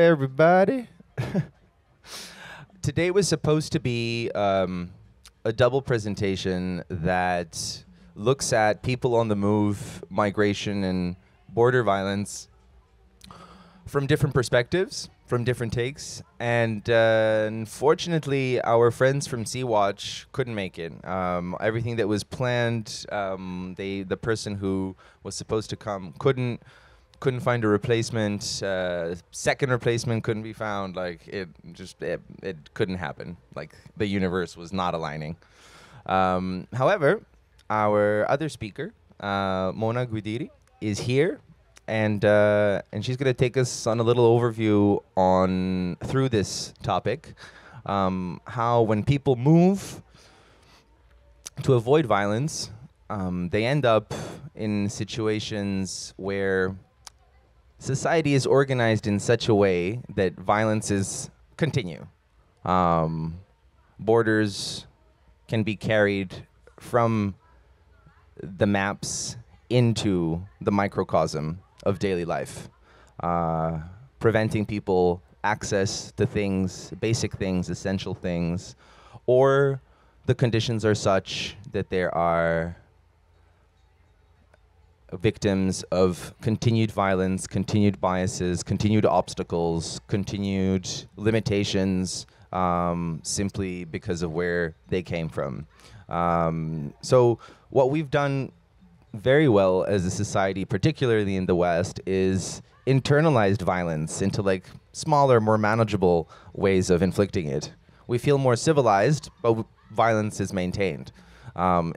everybody. Today was supposed to be a double presentation that looks at people on the move, migration, and border violence from different perspectives, from different takes. And unfortunately, our friends from Sea-Watch couldn't make it. Everything that was planned, the person who was supposed to come couldn't find a replacement. Second replacement couldn't be found. Like it couldn't happen. Like the universe was not aligning. However, our other speaker, Mouna Guidiri, is here, and she's going to take us on a little overview through this topic, how when people move to avoid violence, they end up in situations where society is organized in such a way that violences continue. Borders can be carried from the maps into the microcosm of daily life, preventing people access to things, basic things, essential things, or the conditions are such that there are victims of continued violence, continued biases, continued obstacles, continued limitations, simply because of where they came from. So what we've done very well as a society, particularly in the West, is internalized violence into like smaller, more manageable ways of inflicting it. We feel more civilized, but violence is maintained.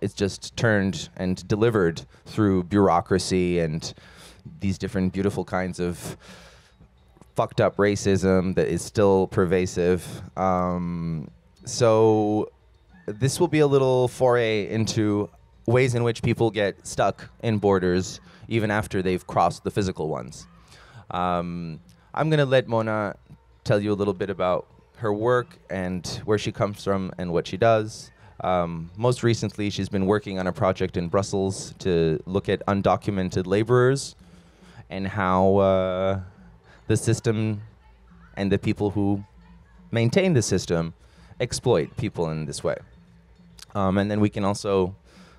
It's just turned and delivered through bureaucracy and these different beautiful kinds of fucked up racism that is still pervasive. So this will be a little foray into ways in which people get stuck in borders even after they've crossed the physical ones. I'm going to let Mouna tell you a little bit about her work and where she comes from and what she does. Most recently, she's been working on a project in Brussels to look at undocumented laborers and how the system and the people who maintain the system exploit people in this way. And then we can also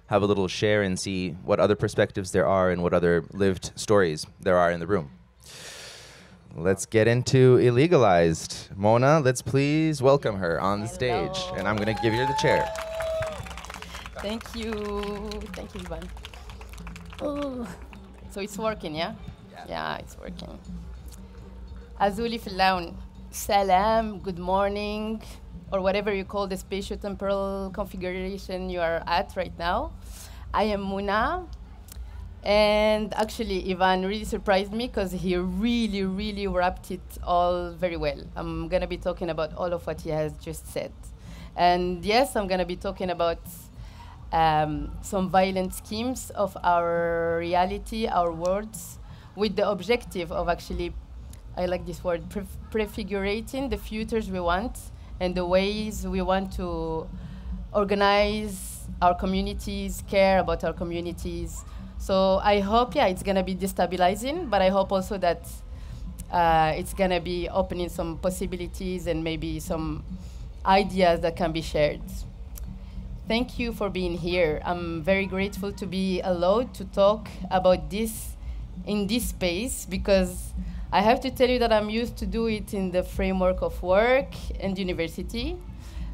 have a little share and see what other perspectives there are and what other lived stories there are in the room. Let's get into Illegalized. Mouna, let's please welcome her on the stage. And I'm going to give you the chair. Thank you. Thank you, Ivan. Oh. So it's working, yeah? Yeah, it's working. Azuli Filaun. Salam, good morning, or whatever you call the spatio-temporal configuration you are at right now. I am Mouna. And actually, Ivan really surprised me because he really, really wrapped it all very well. I'm going to be talking about all of what he has just said. And yes, I'm going to be talking about some violent schemes of our reality, our worlds, with the objective of actually, I like this word, prefigurating the futures we want and the ways we want to organize our communities, care about our communities. So I hope, yeah, it's going to be destabilizing, but I hope also that it's going to be opening some possibilities and maybe some ideas that can be shared. Thank you for being here. I'm very grateful to be allowed to talk about this in this space, because I have to tell you that I'm used to do it in the framework of work and university,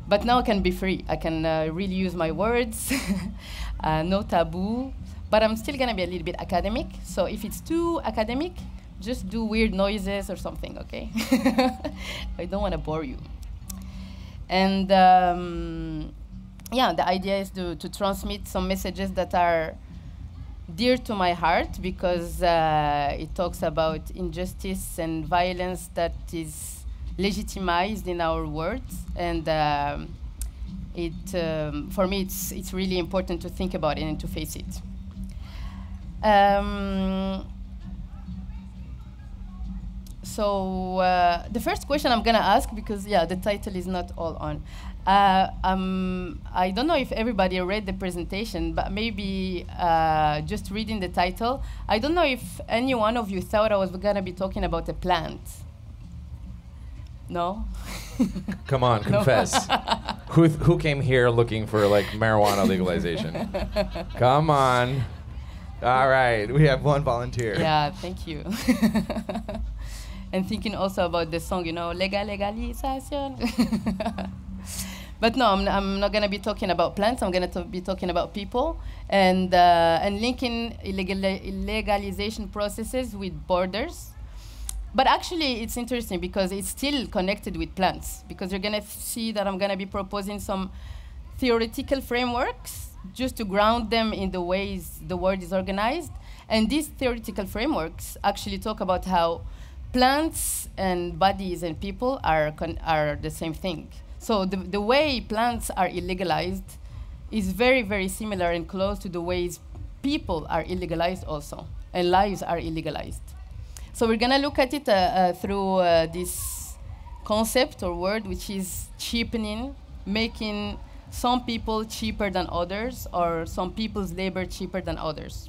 but now I can be free. I can really use my words, no taboo, but I'm still gonna be a little bit academic. So if it's too academic, just do weird noises or something, okay? I don't wanna bore you. And yeah, the idea is to transmit some messages that are dear to my heart, because it talks about injustice and violence that is legitimized in our words, and for me it's really important to think about it and to face it. So the first question I'm gonna ask, because yeah, the title is not all on. I don't know if everybody read the presentation, but maybe just reading the title, I don't know if any one of you thought I was gonna be talking about a plant. No? Come on, confess. Who came here looking for like marijuana legalization? Come on. All right, we have one volunteer. Yeah, thank you. And thinking also about the song, you know, legalization. But no, I'm not going to be talking about plants. I'm going to be talking about people and linking illegalization processes with borders. But actually, it's interesting because it's still connected with plants, because you're going to see that I'm going to be proposing some theoretical frameworks just to ground them in the ways the world is organized. And these theoretical frameworks actually talk about how plants and bodies and people are the same thing. So the way plants are illegalized is very, very similar and close to the ways people are illegalized also, and lives are illegalized. So we're going to look at it through this concept or word, which is cheapening, making some people cheaper than others, or some people's labor cheaper than others.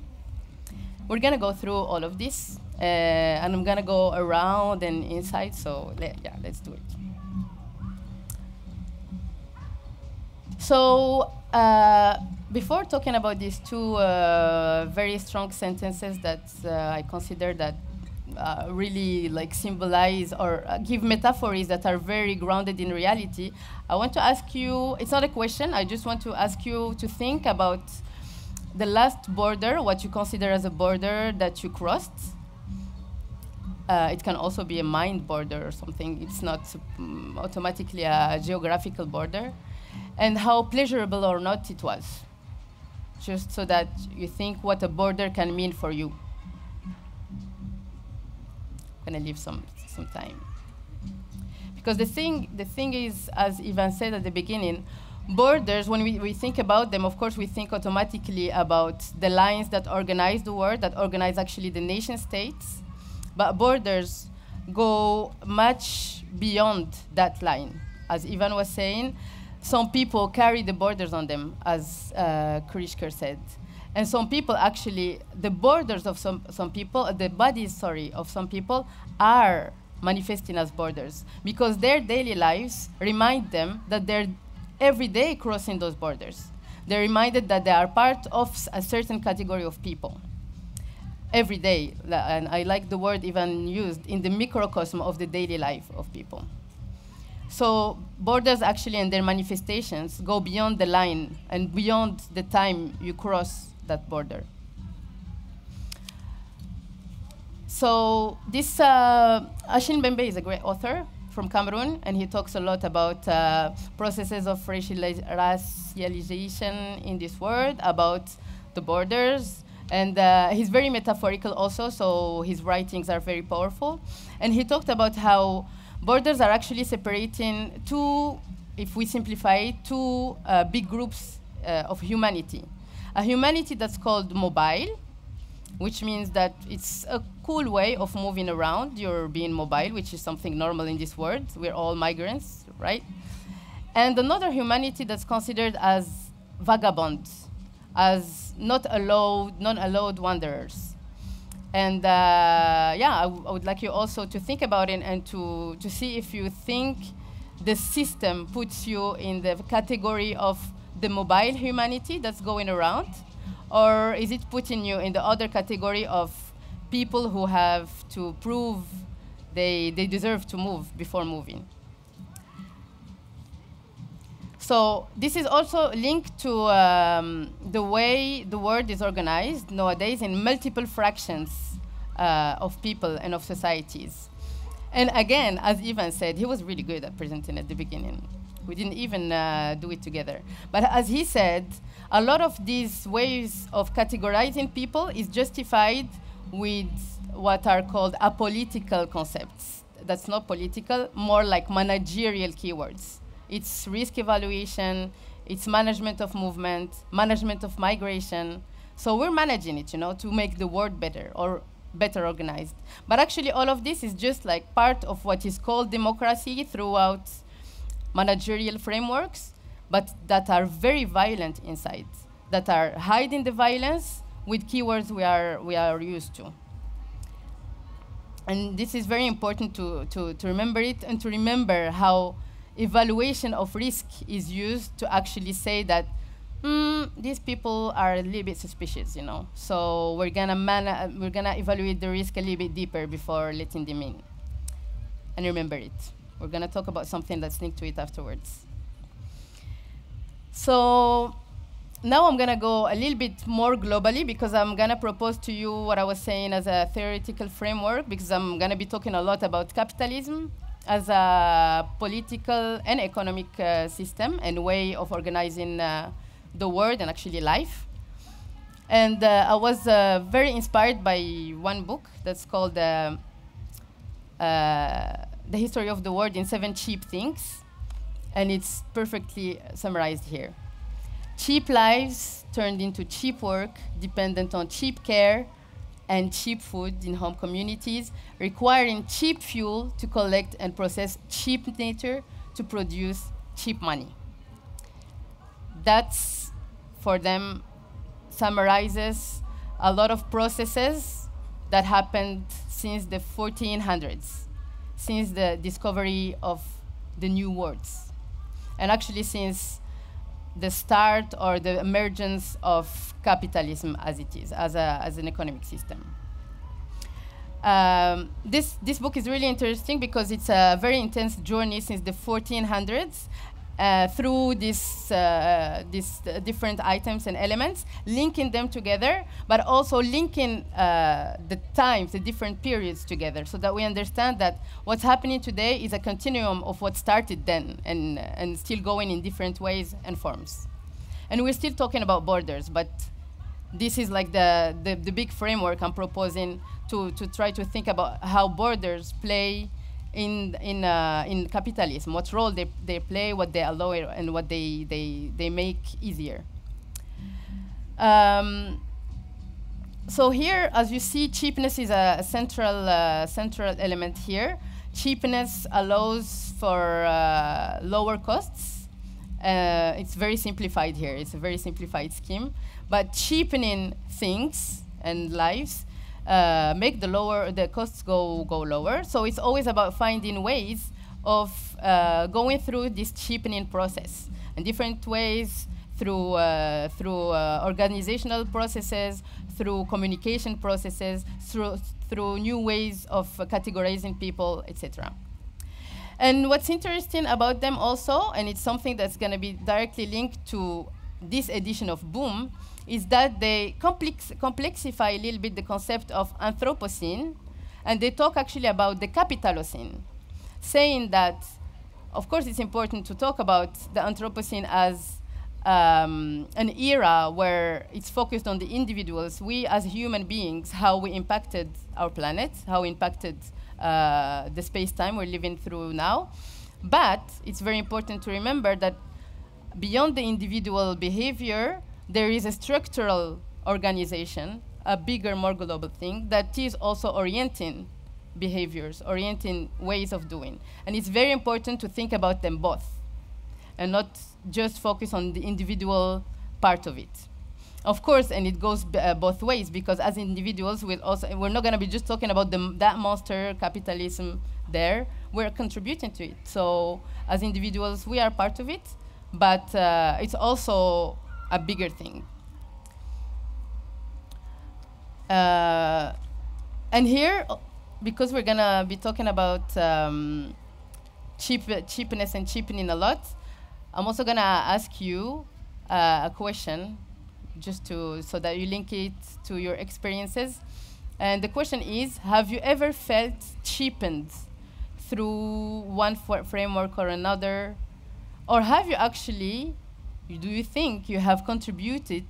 We're going to go through all of this, and I'm going to go around and inside, so yeah, let's do it. So before talking about these two very strong sentences that I consider that really like symbolize or give metaphors that are very grounded in reality, I want to ask you, it's not a question, I just want to ask you to think about the last border, what you consider as a border that you crossed. It can also be a mind border or something. It's not automatically a geographical border. And how pleasurable or not it was, just so that you think what a border can mean for you. I'm gonna leave some time. Because the thing is, as Ivan said at the beginning, borders, when we think about them, of course we think automatically about the lines that organize the world, that organize actually the nation states. But borders go much beyond that line. As Ivan was saying, some people carry the borders on them, as Krishker said. And some people actually, the borders of some people, the bodies, sorry, of some people are manifesting as borders, because their daily lives remind them that they're every day crossing those borders. They're reminded that they are part of a certain category of people. Every day, and I like the word even used, in the microcosm of the daily life of people. So borders actually and their manifestations go beyond the line and beyond the time you cross that border. So this Ashin Bembe is a great author from Cameroon, and he talks a lot about processes of racialization in this world, about the borders, and he's very metaphorical also, so his writings are very powerful. And he talked about how borders are actually separating two, if we simplify it, two big groups of humanity. A humanity that's called mobile, which means that it's a cool way of moving around. You're being mobile, which is something normal in this world. We're all migrants, right? And another humanity that's considered as vagabonds, as non-allowed wanderers. And yeah, I would like you also to think about it and to see if you think the system puts you in the category of the mobile humanity that's going around, or is it putting you in the other category of people who have to prove they deserve to move before moving. So this is also linked to the way the world is organized nowadays in multiple fractions of people and of societies. And again, as Ivan said, he was really good at presenting at the beginning. We didn't even do it together. But as he said, a lot of these ways of categorizing people is justified with what are called apolitical concepts. That's not political, more like managerial keywords. It's risk evaluation, it's management of movement, management of migration. So we're managing it, to make the world better or better organized. But actually all of this is just like part of what is called democracy throughout managerial frameworks, but that are very violent inside, that are hiding the violence with keywords we are used to. And this is very important to remember it, and to remember how evaluation of risk is used to actually say that these people are a little bit suspicious, you know. So we're gonna evaluate the risk a little bit deeper before letting them in. And remember it. We're gonna talk about something that's linked to it afterwards. So now I'm gonna go a little bit more globally, because I'm gonna propose to you what I was saying as a theoretical framework, because I'm gonna be talking a lot about capitalism as a political and economic system and way of organizing the world and actually life. And I was very inspired by one book that's called The History of the World in 7 Cheap Things. And it's perfectly summarized here. Cheap lives turned into cheap work, dependent on cheap care and cheap food in home communities, requiring cheap fuel to collect and process cheap nature to produce cheap money. That's, for them, summarizes a lot of processes that happened since the 1400s, since the discovery of the new worlds, and actually since the start or the emergence of capitalism as it is, as an economic system. This book is really interesting because it's a very intense journey since the 1400s through these different items and elements, linking them together, but also linking the times, the different periods together, so that we understand that what's happening today is a continuum of what started then and still going in different ways and forms. And we're still talking about borders, but this is like the big framework I'm proposing to try to think about how borders play in capitalism, what role they play, what they allow, and what they make easier. So here, as you see, cheapness is a central element here. Cheapness allows for lower costs. It's very simplified here. It's a very simplified scheme. But cheapening things and lives make the costs go lower. So it's always about finding ways of going through this cheapening process, and different ways through organizational processes, through communication processes, through new ways of categorizing people, etc. And what's interesting about them also, and it's something that's going to be directly linked to this edition of Boom, is that they complexify a little bit the concept of Anthropocene, and they talk actually about the Capitalocene, saying that, of course, it's important to talk about the Anthropocene as an era where it's focused on the individuals, we as human beings, how we impacted our planet, how we impacted the space-time we're living through now. But it's very important to remember that beyond the individual behavior, there is a structural organization, a bigger, more global thing that is also orienting behaviors, orienting ways of doing. And it's very important to think about them both and not just focus on the individual part of it. Of course, and it goes both ways, because as individuals, we're not going to be just talking about that monster capitalism there. We're contributing to it. So as individuals, we are part of it, but it's also a bigger thing. And here, because we're going to be talking about cheapness and cheapening a lot, I'm also going to ask you a question, just so that you link it to your experiences. And the question is, have you ever felt cheapened through one framework or another? Or have you actually, do you think you have contributed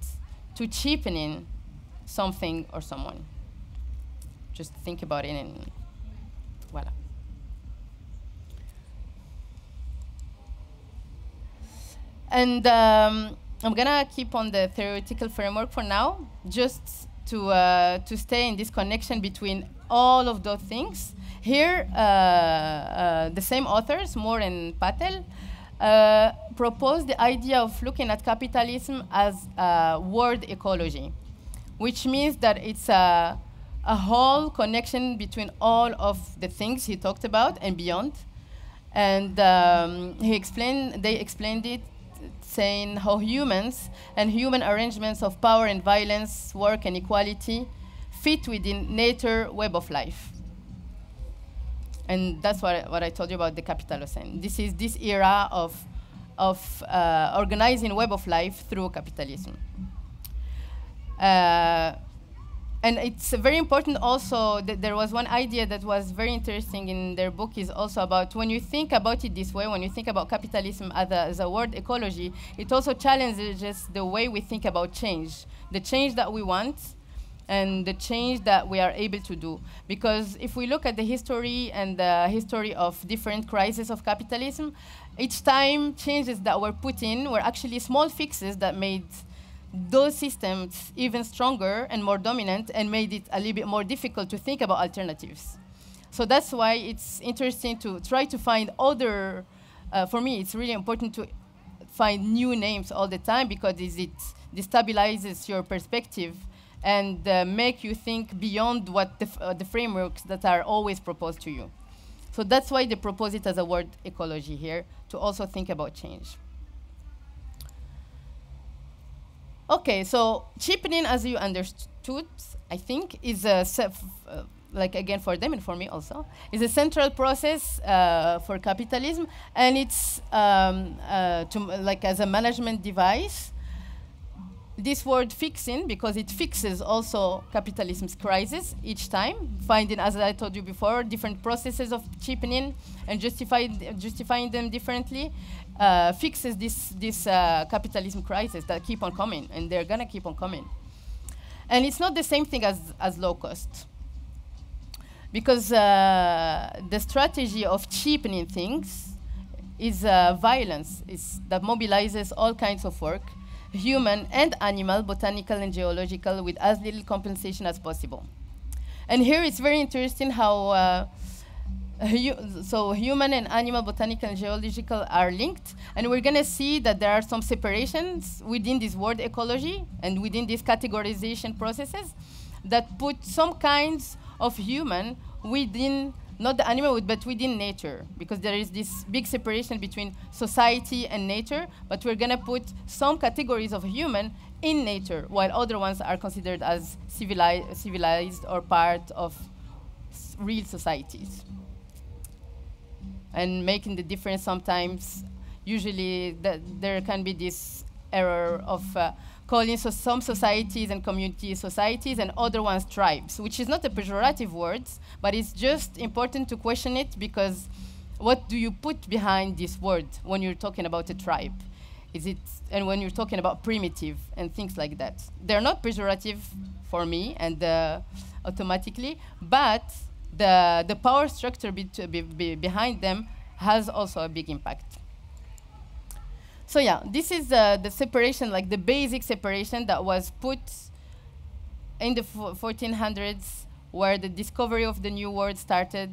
to cheapening something or someone? Just think about it and voila. And I'm gonna keep on the theoretical framework for now, just to stay in this connection between all of those things. Here, the same authors, Moore and Patel, propose the idea of looking at capitalism as a world ecology, which means that it's a a whole connection between all of the things he talked about and beyond. And they explained it, saying how humans and human arrangements of power and violence, work and equality fit within nature web of life. And that's what I told you about the Capitalocene. This is this era of organizing web of life through capitalism. And it's very important also that there was one idea that was very interesting in their book is also about when you think about it this way, when you think about capitalism as a word ecology, it also challenges the way we think about change, the change that we want and the change that we are able to do. Because if we look at the history and the history of different crises of capitalism, each time changes that were put in were actually small fixes that made those systems even stronger and more dominant and made it a little bit more difficult to think about alternatives. So that's why it's interesting to try to find other, for me it's really important to find new names all the time because it destabilizes your perspective and make you think beyond what the frameworks that are always proposed to you. So that's why they propose it as a word ecology here, to also think about change. Okay, so cheapening, as you understood, I think, is a like again for them and for me also, is a central process for capitalism, and it's like as a management device. This word fixing, because it fixes also capitalism's crisis each time, finding, as I told you before, different processes of cheapening and justifying them differently, fixes this capitalism crisis that keep on coming, and they're gonna keep on coming. And it's not the same thing as low cost, because the strategy of cheapening things is violence, that mobilizes all kinds of work, human and animal, botanical and geological, with as little compensation as possible. And here it's very interesting how so human and animal, botanical and geological are linked, and we're gonna see that there are some separations within this word ecology and within these categorization processes that put some kinds of human within, not the animal, but within nature, because there is this big separation between society and nature, but we're gonna put some categories of human in nature, while other ones are considered as civilized or part of real societies. And making the difference sometimes, usually there can be this error of calling some societies and communities societies and other ones tribes, which is not a pejorative word, but it's just important to question it, because what do you put behind this word when you're talking about a tribe? And when you're talking about primitive and things like that? They're not pejorative for me and automatically, but the power structure behind them has also a big impact. So yeah, this is the separation, like the basic separation that was put in the 1400s, where the discovery of the new world started,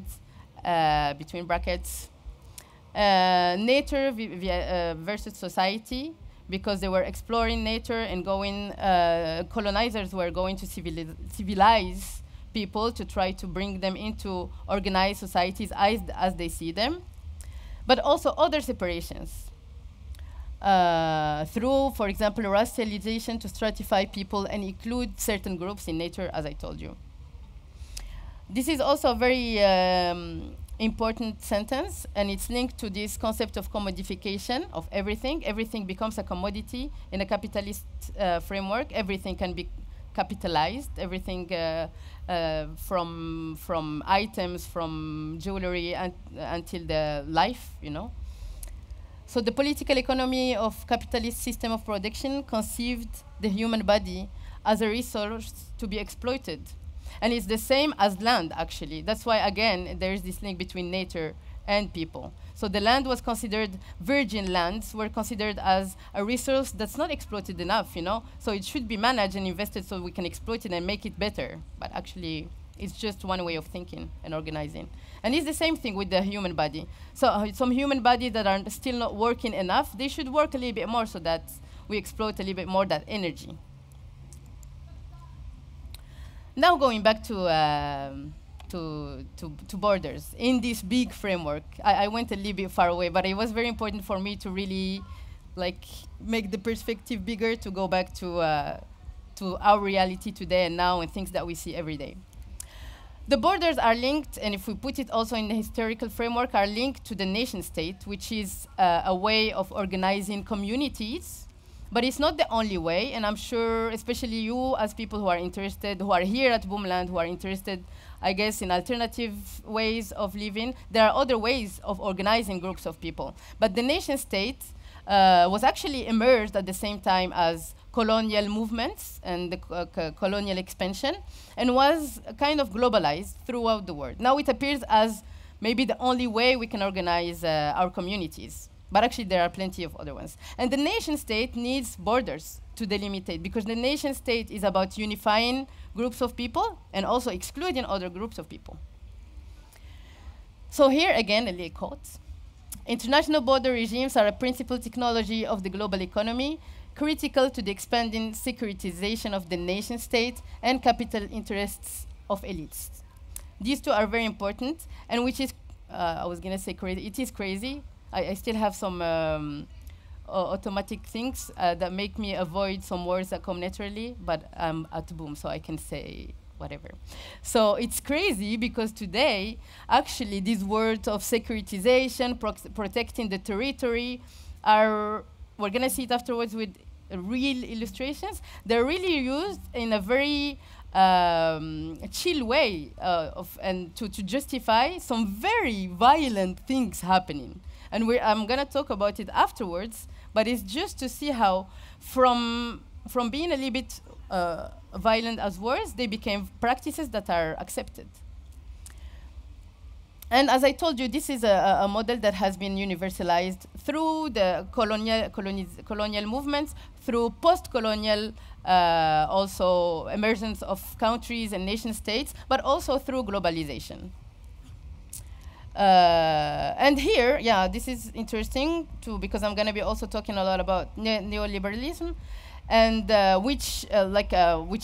between brackets. Nature versus society, because they were exploring nature and going, colonizers were going to civilize people to try to bring them into organized societies as they see them. But also other separations. Through, for example, racialization to stratify people and include certain groups in nature, as I told you. This is also a very important sentence, and it's linked to this concept of commodification of everything. Everything becomes a commodity in a capitalist framework. Everything can be capitalized, everything from items, from jewelry until the life, you know. So the political economy of capitalist system of production conceived the human body as a resource to be exploited. And it's the same as land, actually. That's why, again, there is this link between nature and people. So the land was considered, virgin lands were considered as a resource that's not exploited enough, you know? So it should be managed and invested so we can exploit it and make it better. But actually, it's just one way of thinking and organizing. And it's the same thing with the human body. So some human bodies that are still not working enough, they should work a little bit more so that we exploit a little bit more that energy. Now going back to borders in this big framework, I went a little bit far away, but it was very important for me to really like make the perspective bigger, to go back to our reality today and now and things that we see every day. The borders are linked, and if we put it also in the historical framework, are linked to the nation state, which is a way of organizing communities. But it's not the only way, and I'm sure, especially you as people who are interested, who are here at Boomland, who are interested, I guess, in alternative ways of living, there are other ways of organizing groups of people. But the nation state was actually emerged at the same time as colonial movements and the colonial expansion, and was kind of globalized throughout the world. Now it appears as maybe the only way we can organize our communities. But actually, there are plenty of other ones. And the nation state needs borders to delimitate, because the nation state is about unifying groups of people and also excluding other groups of people. So here again, a little quote. International border regimes are a principal technology of the global economy, critical to the expanding securitization of the nation state and capital interests of elites. These two are very important, and which is, I was going to say crazy, it is crazy. I still have some automatic things that make me avoid some words that come naturally, but I'm at Boom, so I can say whatever. So it's crazy because today, actually, these words of securitization, protecting the territory, are, we're going to see it afterwards with real illustrations. They're really used in a very chill way and to justify some very violent things happening. And I'm going to talk about it afterwards, but it's just to see how from being a little bit violent as words, they became practices that are accepted. And as I told you, this is a model that has been universalized through the colonial movements, through post-colonial also emergence of countries and nation states, but also through globalization. And here, yeah, this is interesting too, because I'm going to be also talking a lot about neoliberalism, and which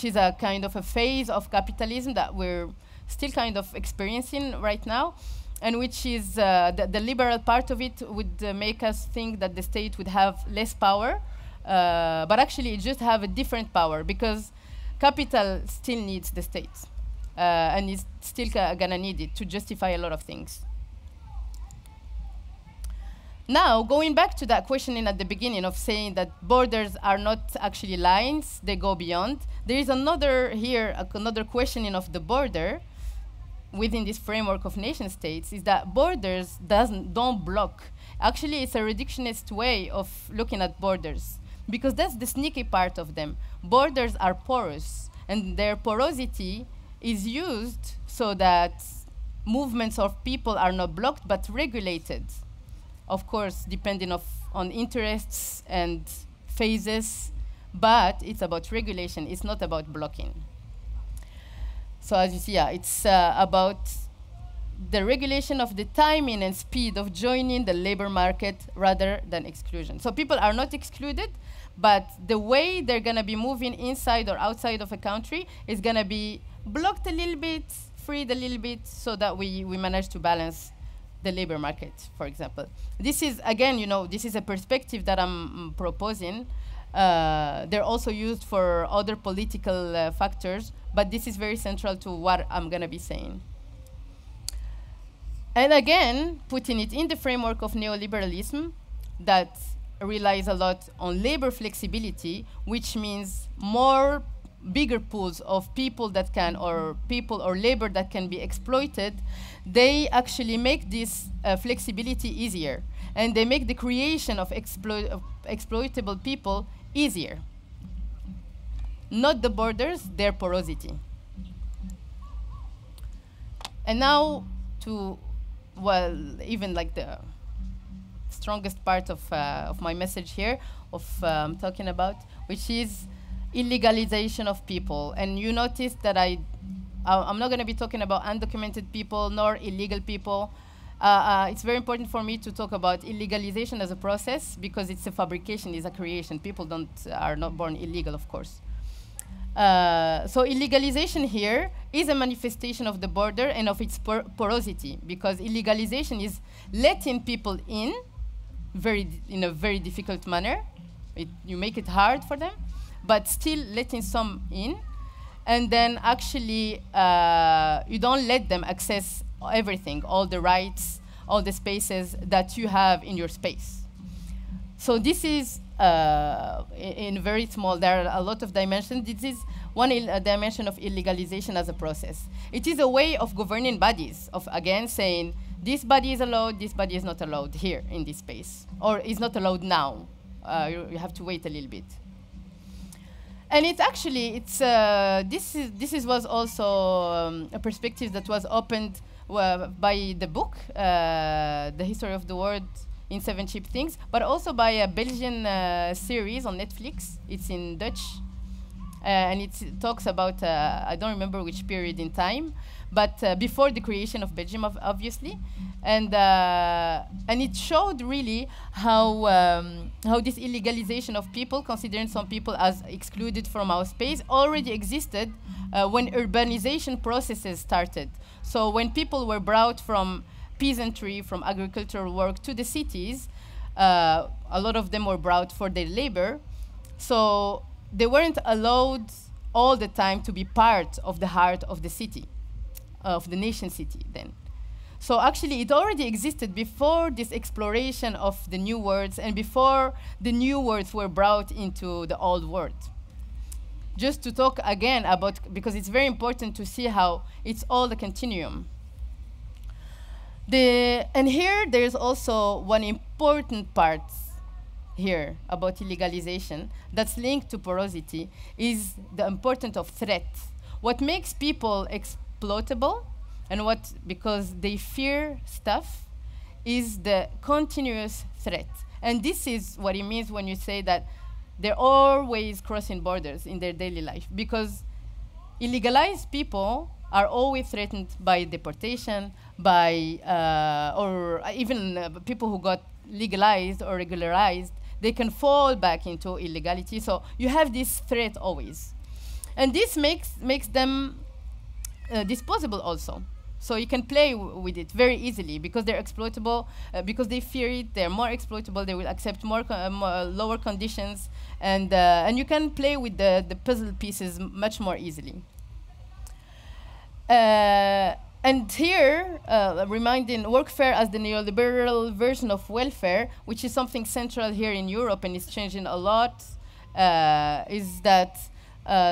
is a kind of a phase of capitalism that we're still kind of experiencing right now, and which is the liberal part of it would make us think that the state would have less power, but actually it just have a different power, because capital still needs the state, and it's still gonna need it to justify a lot of things. Now, going back to that questioning at the beginning of saying that borders are not actually lines, they go beyond, there is another here, another questioning of the border within this framework of nation states, is that borders don't block. Actually, it's a reductionist way of looking at borders, because that's the sneaky part of them. Borders are porous, and their porosity is used so that movements of people are not blocked but regulated. Of course, depending on interests and phases, but it's about regulation, it's not about blocking. So as you see, yeah, it's about the regulation of the timing and speed of joining the labor market rather than exclusion. So people are not excluded, but the way they're going to be moving inside or outside of a country is going to be blocked a little bit, freed a little bit, so that we manage to balance the labor market, for example. This is, again, you know, this is a perspective that I'm proposing. They're also used for other political factors, but this is very central to what I'm going to be saying. And again, putting it in the framework of neoliberalism that relies a lot on labor flexibility, which means more bigger pools of people that can, or people or labor that can be exploited, they actually make this flexibility easier. And they make the creation of exploitable people easier. Not the borders, their porosity. And now to, well, even like the strongest part of my message here, of talking about, which is illegalization of people. And you notice that I'm not going to be talking about undocumented people nor illegal people. It's very important for me to talk about illegalization as a process, because it's a fabrication, it's a creation. People are not born illegal, of course. So illegalization here is a manifestation of the border and of its porosity, because illegalization is letting people in in a very difficult manner. You make it hard for them, but still letting some in. And then actually, you don't let them access everything, all the rights, all the spaces that you have in your space. So this is in very small, there are a lot of dimensions. This is one dimension of illegalization as a process. It is a way of governing bodies, of again saying, this body is allowed, this body is not allowed here in this space, or is not allowed now. You have to wait a little bit. And it's actually, this was also a perspective that was opened by the book, The History of the World in 7 Cheap Things, but also by a Belgian series on Netflix. It's in Dutch, and it talks about, I don't remember which period in time, but before the creation of Belgium, obviously. And it showed really how this illegalization of people, considering some people as excluded from our space, already existed when urbanization processes started. So when people were brought from peasantry, from agricultural work to the cities, a lot of them were brought for their labor. So they weren't allowed all the time to be part of the heart of the city, of the nation city then. So actually, it already existed before this exploration of the new words and before the new words were brought into the old world. Just to talk again about, because it's very important to see how it's all a continuum. And here, there's also one important part here about illegalization that's linked to porosity, is the importance of threat. What makes people exploitable, and what, because they fear stuff, is the continuous threat. And this is what it means when you say that they're always crossing borders in their daily life, because illegalized people are always threatened by deportation, by, or even people who got legalized or regularized, they can fall back into illegality. So you have this threat always. And this makes them disposable also. So you can play with it very easily because they're exploitable, because they fear it, they're more exploitable, they will accept more lower conditions, and you can play with the puzzle pieces much more easily. And here, reminding workfare as the neoliberal version of welfare, which is something central here in Europe and is changing a lot, is that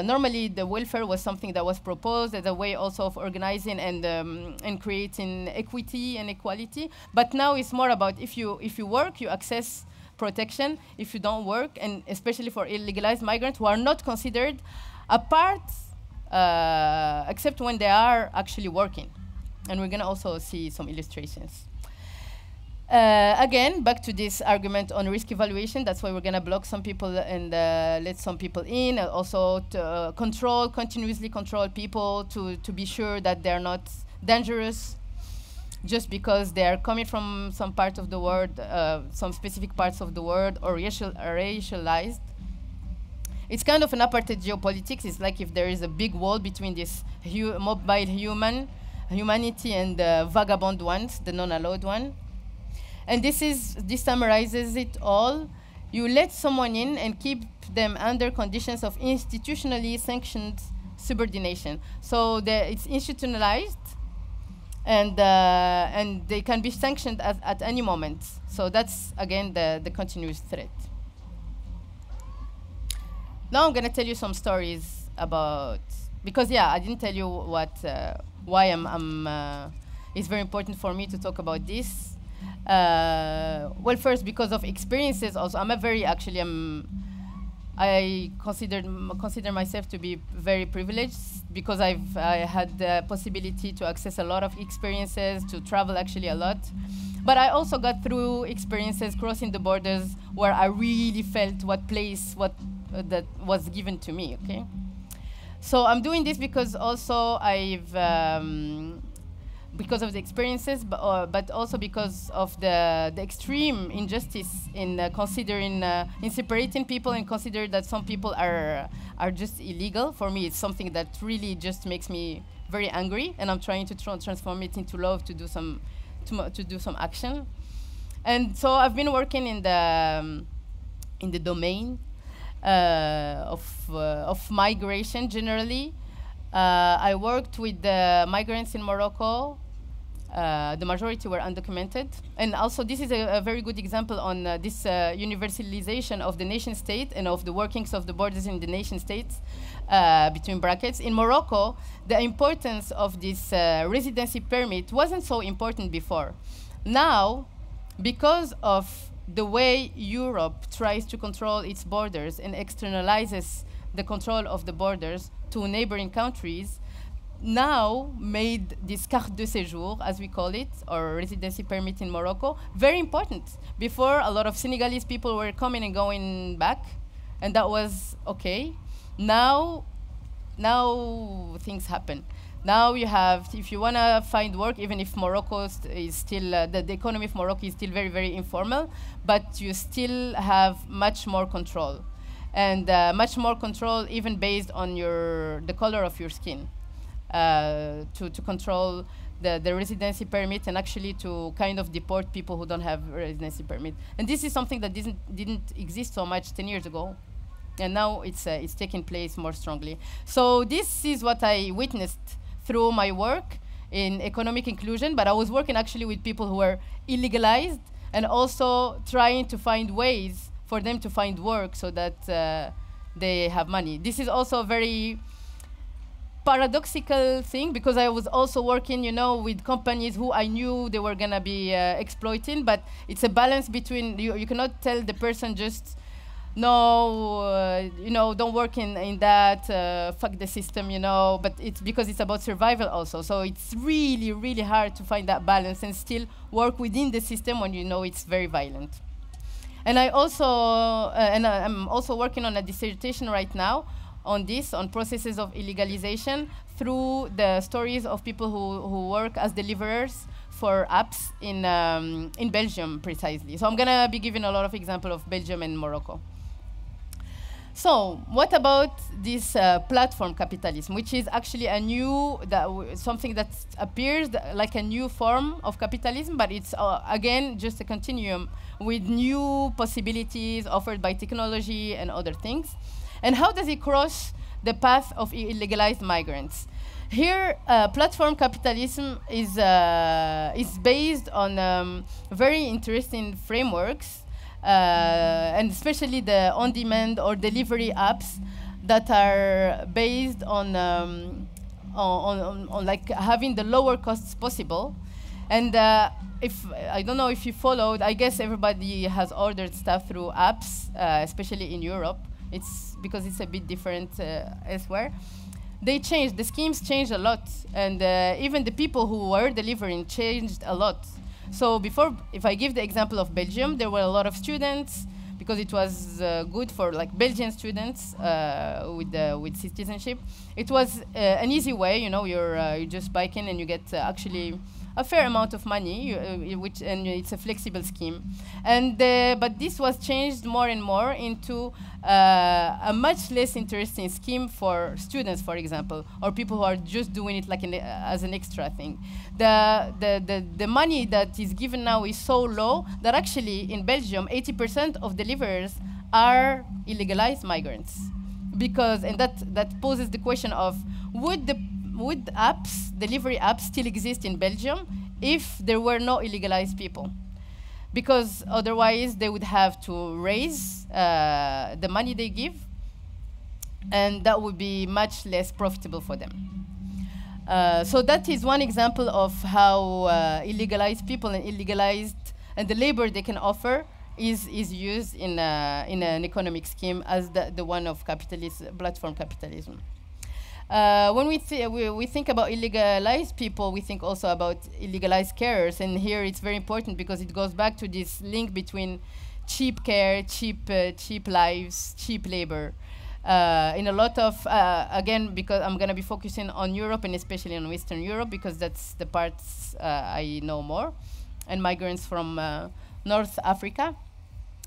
normally the welfare was something that was proposed as a way also of organizing and creating equity and equality. But now it's more about if you work, you access protection. If you don't work, and especially for illegalized migrants who are not considered a part, except when they are actually working. And we're going to also see some illustrations. Again, back to this argument on risk evaluation. That's why we're going to block some people and let some people in. Also to continuously control people to be sure that they're not dangerous just because they're coming from some part of the world, some specific parts of the world, or racialized. It's kind of an apartheid geopolitics. It's like if there is a big wall between this mobile humanity and the vagabond ones, the non-allowed one. And this summarizes it all. You let someone in and keep them under conditions of institutionally sanctioned subordination. So it's institutionalized, and they can be sanctioned at any moment. So that's, again, the continuous threat. Now I'm going to tell you some stories about, because, yeah, I didn't tell you why it's very important for me to talk about this. Well, first, because of experiences also. I consider myself to be very privileged because I had the possibility to access a lot of experiences, to travel actually a lot. But I also got through experiences crossing the borders where I really felt that was given to me, okay? So I'm doing this because also I've because of the experiences, but also because of the extreme injustice in considering in separating people, and consider that some people are just illegal. For me, it's something that really just makes me very angry, and I'm trying to transform it into love to do some action. And so I've been working in the domain of migration generally. I worked with the migrants in Morocco. The majority were undocumented. And also this is a very good example on this universalization of the nation state and of the workings of the borders in the nation states, between brackets. In Morocco, the importance of this residency permit wasn't so important before. Now, because of the way Europe tries to control its borders and externalizes the control of the borders to neighboring countries, now made this carte de séjour, as we call it, or residency permit in Morocco, very important. Before, a lot of Senegalese people were coming and going back, and that was okay. Now things happen. Now you have, if you want to find work, even if Morocco is still, the economy of Morocco is still very, very informal, but you still have much more control. And much more control even based on the color of your skin, to control the residency permit, and actually to kind of deport people who don't have a residency permit. And this is something that didn't exist so much 10 years ago. And now it's taking place more strongly. So this is what I witnessed through my work in economic inclusion, but I was working actually with people who were illegalized, and also trying to find ways for them to find work so that they have money. This is also a very paradoxical thing, because I was also working, with companies who I knew they were gonna be exploiting, but it's a balance between, you cannot tell the person just, no, don't work in that, fuck the system, but it's because it's about survival also. So it's really, really hard to find that balance and still work within the system when it's very violent. And I'm also working on a dissertation right now on processes of illegalization through the stories of people who work as deliverers for apps in Belgium, precisely. So I'm gonna be giving a lot of examples of Belgium and Morocco. So what about this platform capitalism, which is actually something that appears like a new form of capitalism, but it's again just a continuum with new possibilities offered by technology and other things. And how does it cross the path of illegalized migrants? Here, platform capitalism is based on very interesting frameworks, and especially the on-demand or delivery apps that are based on like having the lower costs possible. And if I don't know if you followed, I guess everybody has ordered stuff through apps, especially in Europe. It's because it's a bit different elsewhere. The schemes changed a lot, and even the people who were delivering changed a lot. So before, if I give the example of Belgium, there were a lot of students, because it was good for like Belgian students with citizenship. It was an easy way, you're just biking and you get actually a fair amount of money, and it's a flexible scheme. And but this was changed more and more into a much less interesting scheme for students, for example, or people who are just doing it like as an extra thing. The money that is given now is so low that actually in Belgium 80% of deliverers are illegalized migrants, and that poses the question of would delivery apps still exist in Belgium if there were no illegalized people? Because otherwise they would have to raise the money they give, and that would be much less profitable for them. So that is one example of how illegalized people and the labor they can offer is used in an economic scheme as the one of platform capitalism. When we think about illegalized people, we think also about illegalized carers, and here it's very important because it goes back to this link between cheap care, cheap lives, cheap labor. in a lot of, again, because I'm going to be focusing on Europe and especially on Western Europe because that's the parts I know more, and migrants from North Africa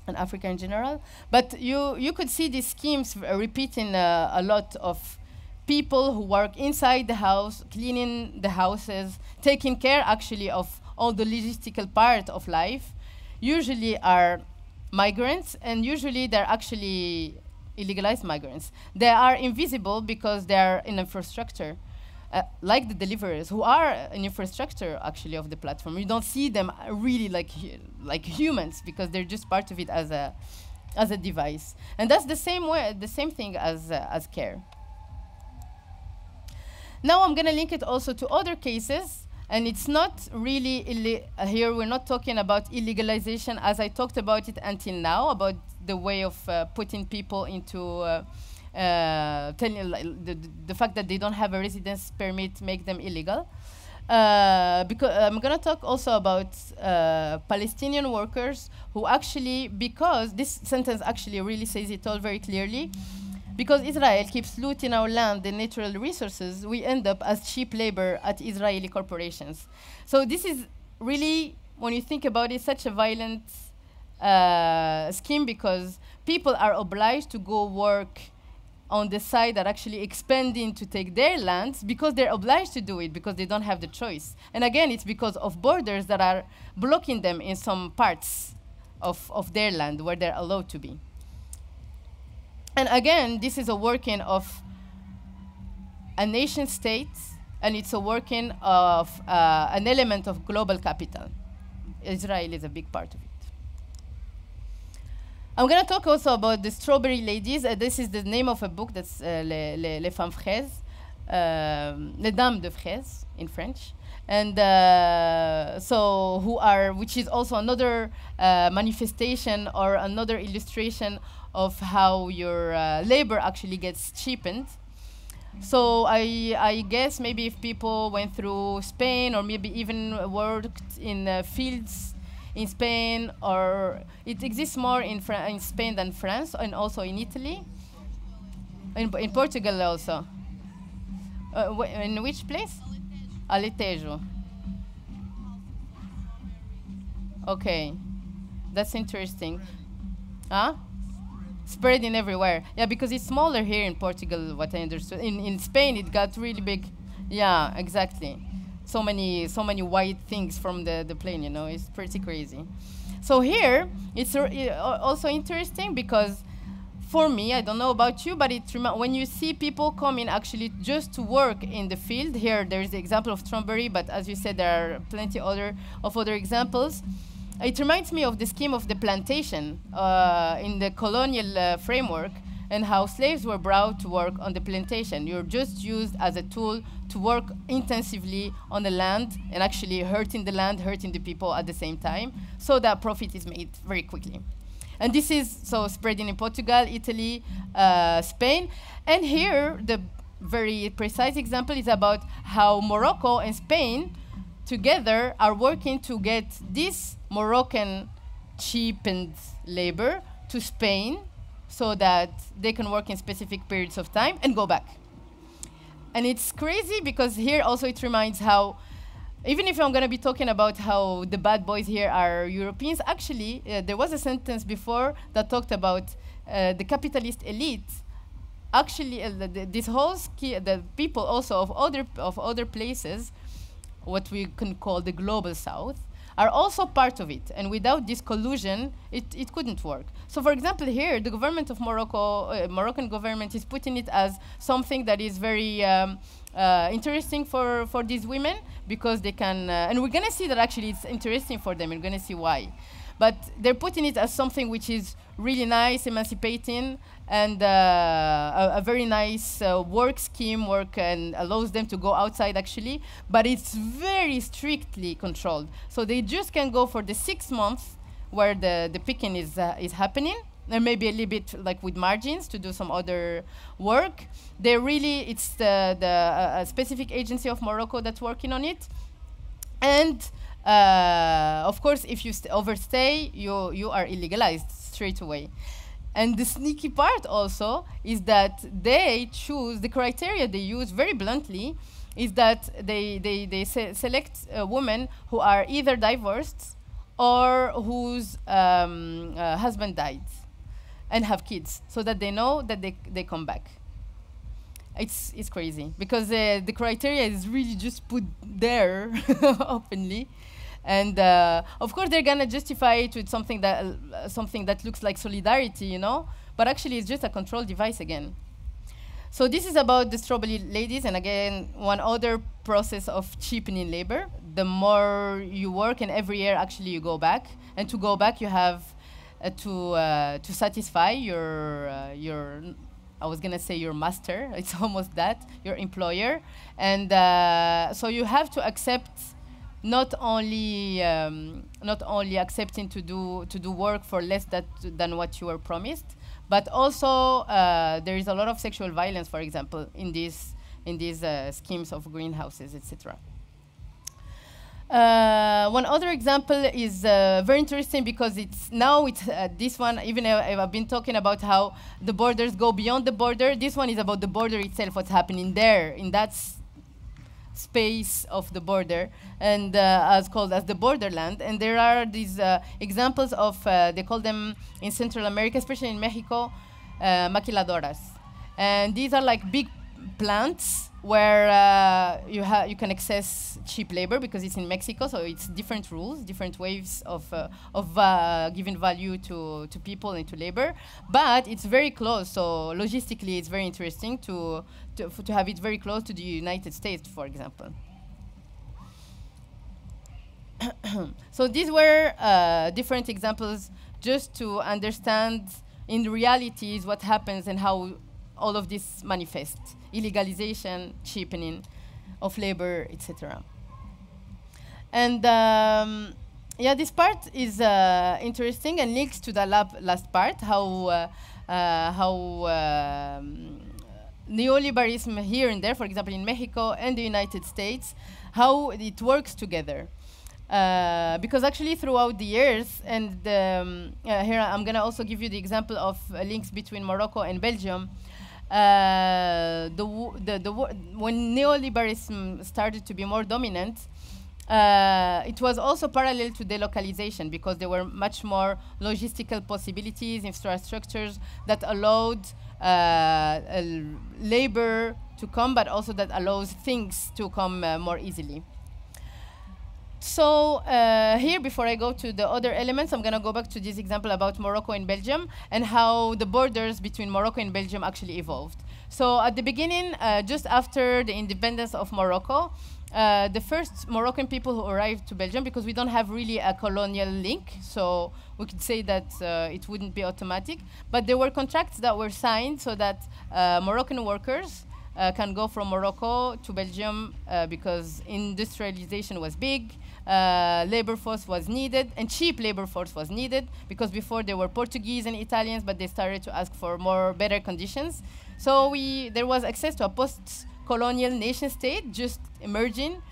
and Africa in general. But you could see these schemes repeating a lot of people who work inside the house, cleaning the houses, taking care actually of all the logistical part of life, usually are migrants, and usually they're actually illegalized migrants. They are invisible because they are in infrastructure, like the deliverers, who are an infrastructure actually of the platform. You don't see them really like humans because they're just part of it as a device. And that's the same way, the same thing as care. Now I'm going to link it also to other cases, and it's not really here. We're not talking about illegalization as I talked about it until now, about the way of putting people into telling the fact that they don't have a residence permit make them illegal. Because I'm going to talk also about Palestinian workers who actually, because this sentence actually really says it all very clearly, because Israel keeps looting our land and natural resources, we end up as cheap labor at Israeli corporations. So this is really, when you think about it, such a violent scheme because people are obliged to go work on the side that actually expanding to take their lands because they're obliged to do it because they don't have the choice. And again, it's because of borders that are blocking them in some parts of their land where they're allowed to be. And again, this is a working of a nation state, and it's a working of an element of global capital. Israel is a big part of it. I'm going to talk also about the strawberry ladies. This is the name of a book that's Les Femmes Fraises, Les Dames de Fraises in French. And so which is also another manifestation or another illustration of how your labor actually gets cheapened. So I guess maybe if people went through Spain or maybe even worked in fields in Spain, or it exists more in Spain than France, and also in Italy, in Portugal also. In which place? Alentejo. Okay, that's interesting. Huh? Spreading everywhere. Yeah, because it's smaller here in Portugal, what I understood. In Spain, it got really big. Yeah, exactly. So many white things from the plane, you know, it's pretty crazy. So here, it's also interesting because for me, I don't know about you, but when you see people coming actually just to work in the field, here there's the example of strawberry, but as you said, there are plenty of other examples. It reminds me of the scheme of the plantation in the colonial framework, and how slaves were brought to work on the plantation. You're just used as a tool to work intensively on the land and actually hurting the land, hurting the people at the same time, so that profit is made very quickly. And this is so spreading in Portugal, Italy, Spain. And here, the very precise example is about how Morocco and Spain together are working to get this Moroccan cheapened labor to Spain so that they can work in specific periods of time and go back. And it's crazy because here also it reminds how, even if I'm going to be talking about how the bad boys here are Europeans, actually there was a sentence before that talked about the capitalist elite. Actually, this whole the people also of other places, what we can call the global south, are also part of it. And without this collusion, it couldn't work. So for example, here, the government of Morocco, Moroccan government is putting it as something that is very interesting for these women because they can, and we're gonna see that actually it's interesting for them, we're gonna see why. But they're putting it as something which is really nice, emancipating, and a very nice work scheme, and allows them to go outside actually, but it's very strictly controlled. So they just can go for the 6 months where the picking is happening, and maybe a little bit like with margins to do some other work. They really, it's the specific agency of Morocco that's working on it. And of course, if you overstay, you are illegalized straight away. And the sneaky part also is that they choose, the criteria they use very bluntly is that they select women who are either divorced or whose husband died and have kids, so that they know that they come back. It's crazy, because the criteria is really just put there openly. And of course, they're gonna justify it with something that looks like solidarity, you know. But actually, it's just a control device again. So this is about the strawberry ladies, and again, one other process of cheapening labor. The more you work, and every year actually you go back, and to go back, you have to satisfy your I was gonna say your master. It's almost that, your employer, and so you have to accept. Not only accepting to do work for less than what you were promised, but also there is a lot of sexual violence, for example, in these schemes of greenhouses, etc. One other example is very interesting, because it's this one. Even I've been talking about how the borders go beyond the border. This one is about the border itself, what's happening there in that space of the border, and as called as the borderland. And there are these examples of they call them in Central America, especially in Mexico, maquiladoras. And these are like big plants where you can access cheap labor, because it's in Mexico, so it's different rules, different ways of giving value to people and to labor. But it's very close, so logistically it's very interesting to have it very close to the United States, for example. So these were different examples just to understand in realities what happens and how all of this manifests: illegalization, cheapening of labor, etc. And yeah, this part is interesting and links to the last part, how neoliberalism here and there, for example, in Mexico and the United States, how it works together. Because actually throughout the years, and here I'm going to also give you the example of links between Morocco and Belgium. When neoliberalism started to be more dominant, it was also parallel to delocalization, because there were much more logistical possibilities, infrastructures that allowed labor to come, but also that allows things to come more easily. So here, before I go to the other elements, I'm going to go back to this example about Morocco and Belgium and how the borders between Morocco and Belgium actually evolved. So at the beginning, just after the independence of Morocco, the first Moroccan people who arrived to Belgium, because we don't have really a colonial link, so we could say that it wouldn't be automatic, but there were contracts that were signed so that Moroccan workers can go from Morocco to Belgium because industrialization was big, labor force was needed, and cheap labor force was needed, because before there were Portuguese and Italians, but they started to ask for better conditions. So there was access to a post-colonial nation state just emerging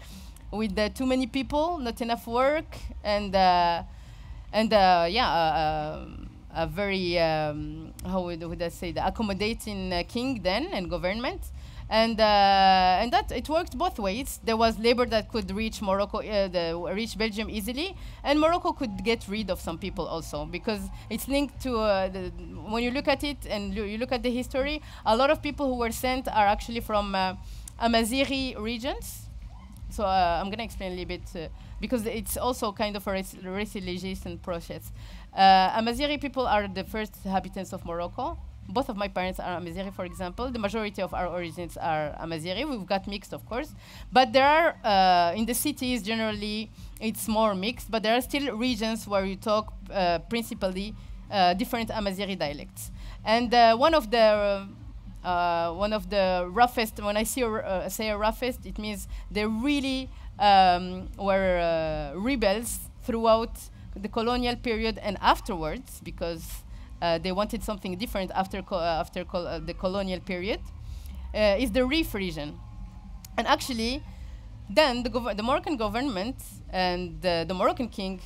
with too many people, not enough work, and a very, how would I say, the accommodating king then and government. And that it worked both ways. There was labor that could reach reach Belgium easily, and Morocco could get rid of some people also, because it's linked to when you look at it and you look at the history, a lot of people who were sent are actually from Amazighi regions. So I'm going to explain a little bit because it's also kind of a reconciliation process. Amazighi people are the first inhabitants of Morocco. Both of my parents are Amazighi, for example. The majority of our origins are Amazighi. We've got mixed, of course. But there are, in the cities, generally, it's more mixed. But there are still regions where you talk principally different Amazighi dialects. And one of the roughest, when I say a roughest, it means they really were rebels throughout the colonial period and afterwards, because they wanted something different after the colonial period, is the Rif region. And actually, then the Moroccan government and the Moroccan king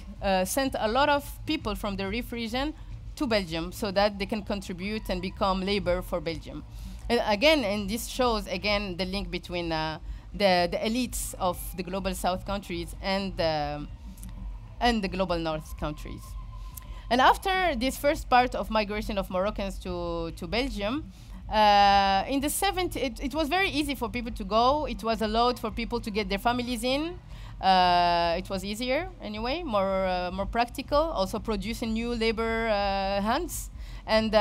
sent a lot of people from the Rif region to Belgium so that they can contribute and become labor for Belgium. And again, and this shows again the link between the elites of the global South countries and the global North countries. And after this first part of migration of Moroccans to Belgium, in the 70s, it was very easy for people to go. It was allowed for people to get their families in. It was easier anyway, more practical, also producing new labor hands. And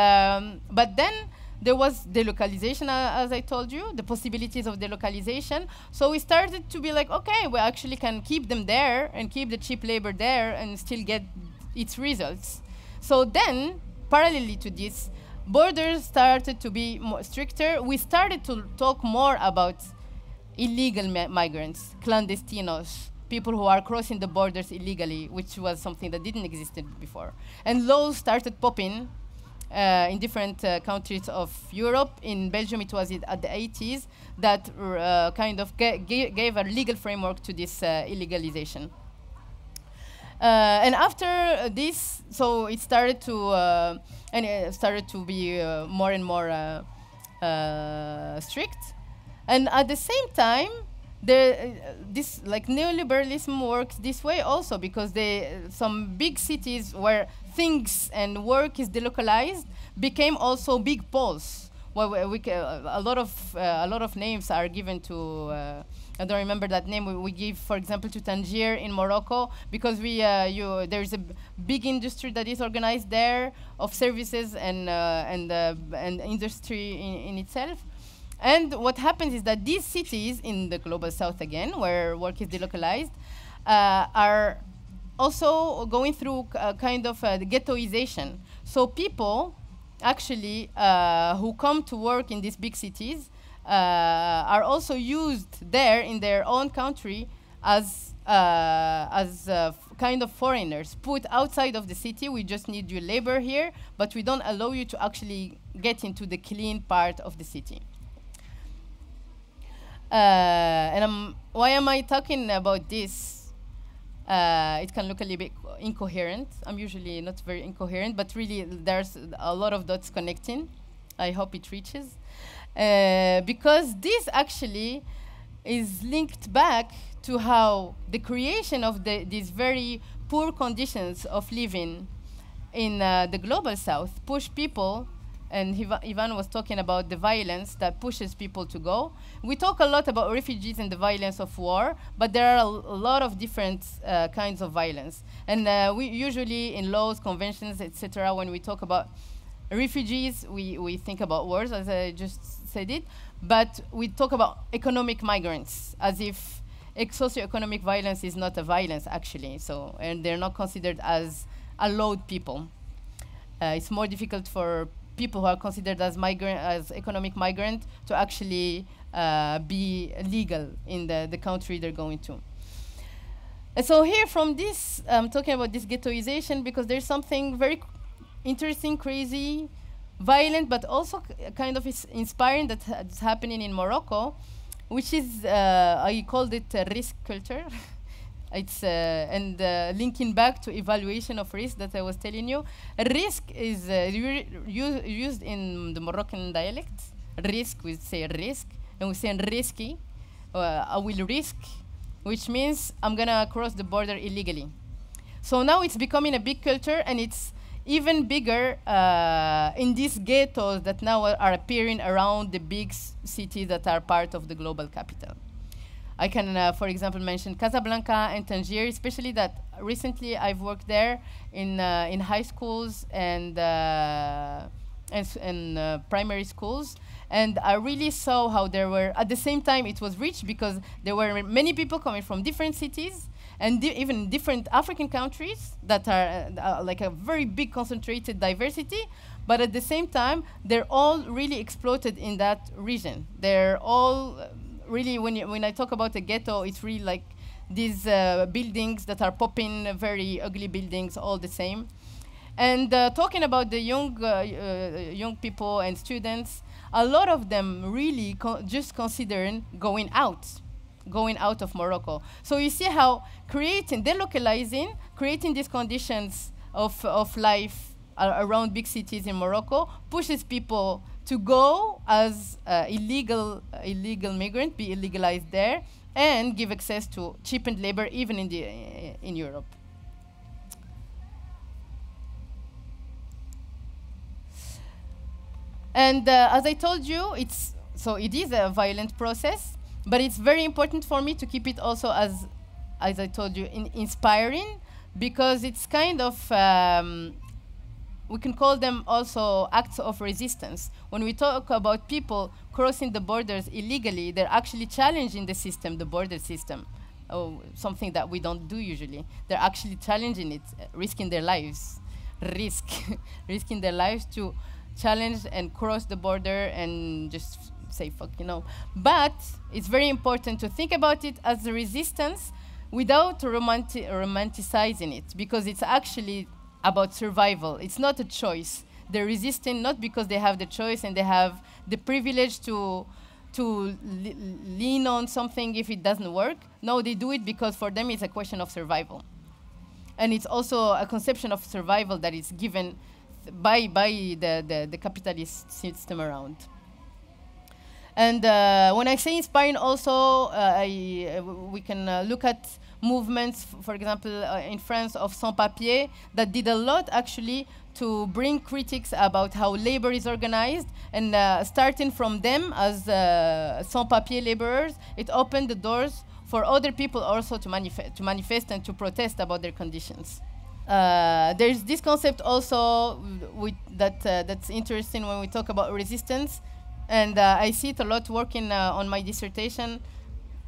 but then there was delocalization, as I told you, the possibilities of delocalization. So we started to be like, okay, we actually can keep them there and keep the cheap labor there and still get its results. So then, parallelly to this, borders started to be more stricter. We started to talk more about illegal migrants, clandestinos, people who are crossing the borders illegally, which was something that didn't exist before. And laws started popping in different countries of Europe. In Belgium, it was at the 80s that kind of gave a legal framework to this illegalization. And after this, so it started to be more and more strict. And at the same time, this like neoliberalism works this way also, because some big cities where things and work is delocalized became also big poles. Well, a lot of names are given to. I don't remember that name. We give, for example, to Tangier in Morocco, because there's a big industry that is organized there of services and industry in itself. And what happens is that these cities in the global south, again, where work is delocalized, are also going through kind of the ghettoization. So people actually who come to work in these big cities are also used there in their own country as kind of foreigners, put outside of the city. We just need your labor here, but we don't allow you to actually get into the clean part of the city. And why am I talking about this? It can look a little bit incoherent. I'm usually not very incoherent, but really there's a lot of dots connecting. I hope it reaches. Because this actually is linked back to how the creation of these very poor conditions of living in the global south push people, and Ivan was talking about the violence that pushes people to go. We talk a lot about refugees and the violence of war, but there are a lot of different kinds of violence. And we usually in laws, conventions, etc., when we talk about refugees, we think about wars, as I just said it, but we talk about economic migrants, as if socio-economic violence is not a violence, actually. So, and they're not considered as allowed people. It's more difficult for people who are considered as economic migrant to actually be legal in the country they're going to. And so here from this, I'm talking about this ghettoization because there's something very interesting, crazy, violent, but also kind of inspiring that's happening in Morocco, which is, I called it risk culture. It's linking back to evaluation of risk that I was telling you. Risk is used in the Moroccan dialect. Risk, we say risk, and we say risky. I will risk, which means I'm gonna cross the border illegally. So now it's becoming a big culture, and it's even bigger in these ghettos that now are appearing around the big cities that are part of the global capital. I can, for example, mention Casablanca and Tangier, especially that recently I've worked there in high schools and primary schools. And I really saw how there were, at the same time, it was rich because there were many people coming from different cities and even different African countries that are like a very big concentrated diversity. But at the same time, they're all really exploited in that region. They're all really, when I talk about a ghetto, it's really like these buildings that are popping, very ugly buildings, all the same. And talking about the young people and students, a lot of them really just considering going out of Morocco. So you see how delocalizing, creating these conditions of life around big cities in Morocco, pushes people to go as illegal migrant, be illegalized there, and give access to cheapened labor even in Europe. And as I told you, it is a violent process, but it's very important for me to keep it also as I told you, inspiring, because it's kind of, we can call them also acts of resistance. When we talk about people crossing the borders illegally, they're actually challenging the system, the border system, something that we don't do usually. They're actually challenging it, risking their lives, risking their lives to challenge and cross the border and just say fuck, you know. But it's very important to think about it as a resistance without romanticizing it, because it's actually about survival. It's not a choice. They're resisting not because they have the choice and they have the privilege to lean on something if it doesn't work. No, they do it because for them it's a question of survival. And it's also a conception of survival that is given by the capitalist system around. And when I say inspiring also, we can look at movements, for example, in France of sans-papiers, that did a lot actually to bring critics about how labor is organized, and starting from them as sans-papiers laborers, it opened the doors for other people also to manifest and to protest about their conditions. There's this concept also that's interesting when we talk about resistance, and I see it a lot working on my dissertation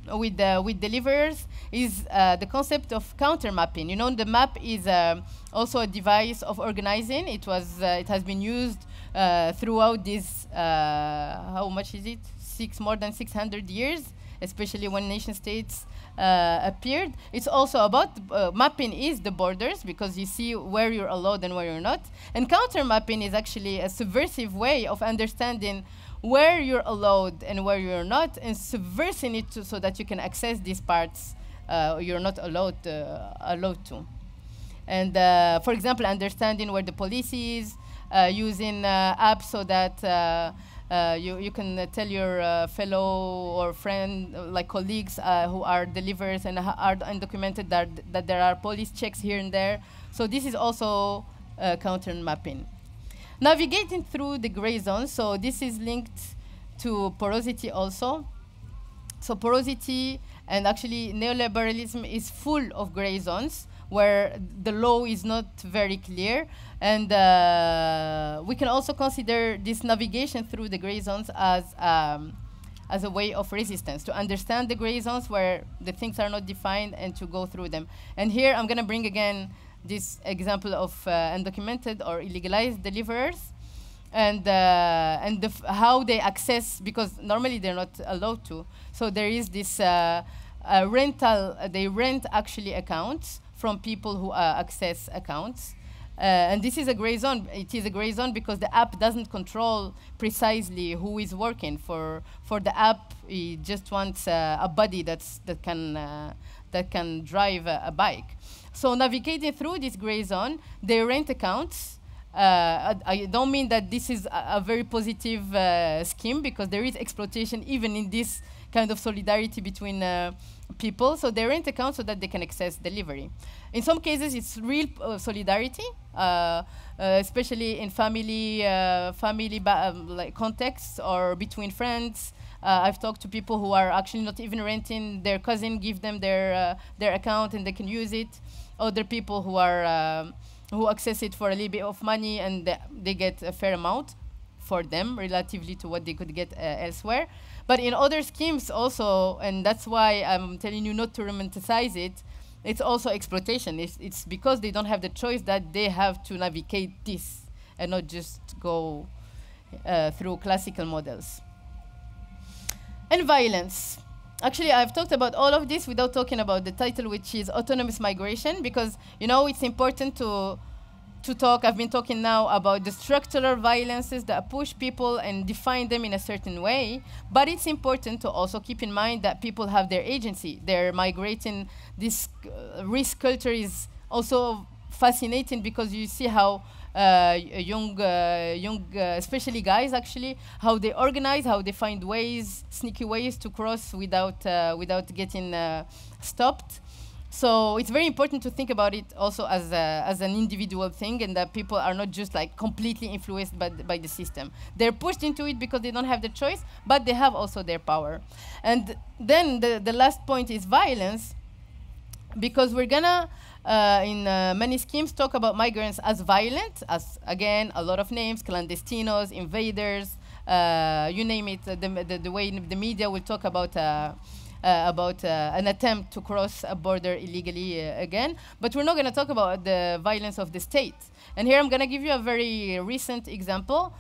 with deliverers, is the concept of counter mapping. You know, the map is also a device of organizing. It has been used throughout this, how much is it? More than 600 years, especially when nation states appeared. It's also about mapping is the borders, because you see where you're allowed and where you're not. And counter mapping is actually a subversive way of understanding where you're allowed and where you're not, and subversing it so that you can access these parts you're not allowed to. And for example, understanding where the police is, using apps so that you can tell your fellow or friend, like colleagues who are deliverers and are undocumented, that there are police checks here and there. So this is also counter mapping. Navigating through the gray zones, so this is linked to porosity also. So porosity and actually neoliberalism is full of gray zones where the law is not very clear. And we can also consider this navigation through the gray zones as a way of resistance, to understand the gray zones where the things are not defined and to go through them. And here I'm going to bring again this example of undocumented or illegalized deliverers, and how they access, because normally they're not allowed to. So there is this rental, they rent actually accounts from people who access accounts. And this is a gray zone. It is a gray zone because the app doesn't control precisely who is working. For the app, it just wants a buddy that can drive a bike. So navigating through this gray zone, they rent accounts. I don't mean that this is a very positive scheme, because there is exploitation even in this kind of solidarity between people. So they rent accounts so that they can access delivery. In some cases, it's real solidarity, especially in family like contexts or between friends. I've talked to people who are actually not even renting. Their cousin give them their account and they can use it. Other people who are who access it for a little bit of money, and they get a fair amount for them relatively to what they could get elsewhere. But in other schemes also, and that's why I'm telling you not to romanticize it, it's also exploitation. It's because they don't have the choice that they have to navigate this and not just go through classical models. And violence. Actually, I've talked about all of this without talking about the title, which is autonomous migration, because, you know, it's important to talk. I've been talking now about the structural violences that push people and define them in a certain way, but it's important to also keep in mind that people have their agency. They're migrating. This risk culture is also fascinating because you see how especially guys, actually, how they organize, how they find ways, sneaky ways to cross without getting stopped. So it's very important to think about it also as an individual thing, and that people are not just like completely influenced by the system. They're pushed into it because they don't have the choice, but they have also their power. And then the last point is violence, because we're gonna, in many schemes, talk about migrants as violent, as, again, a lot of names, clandestinos, invaders, you name it, the way the media will talk about an attempt to cross a border illegally again. But we're not going to talk about the violence of the state. And here I'm going to give you a very recent example,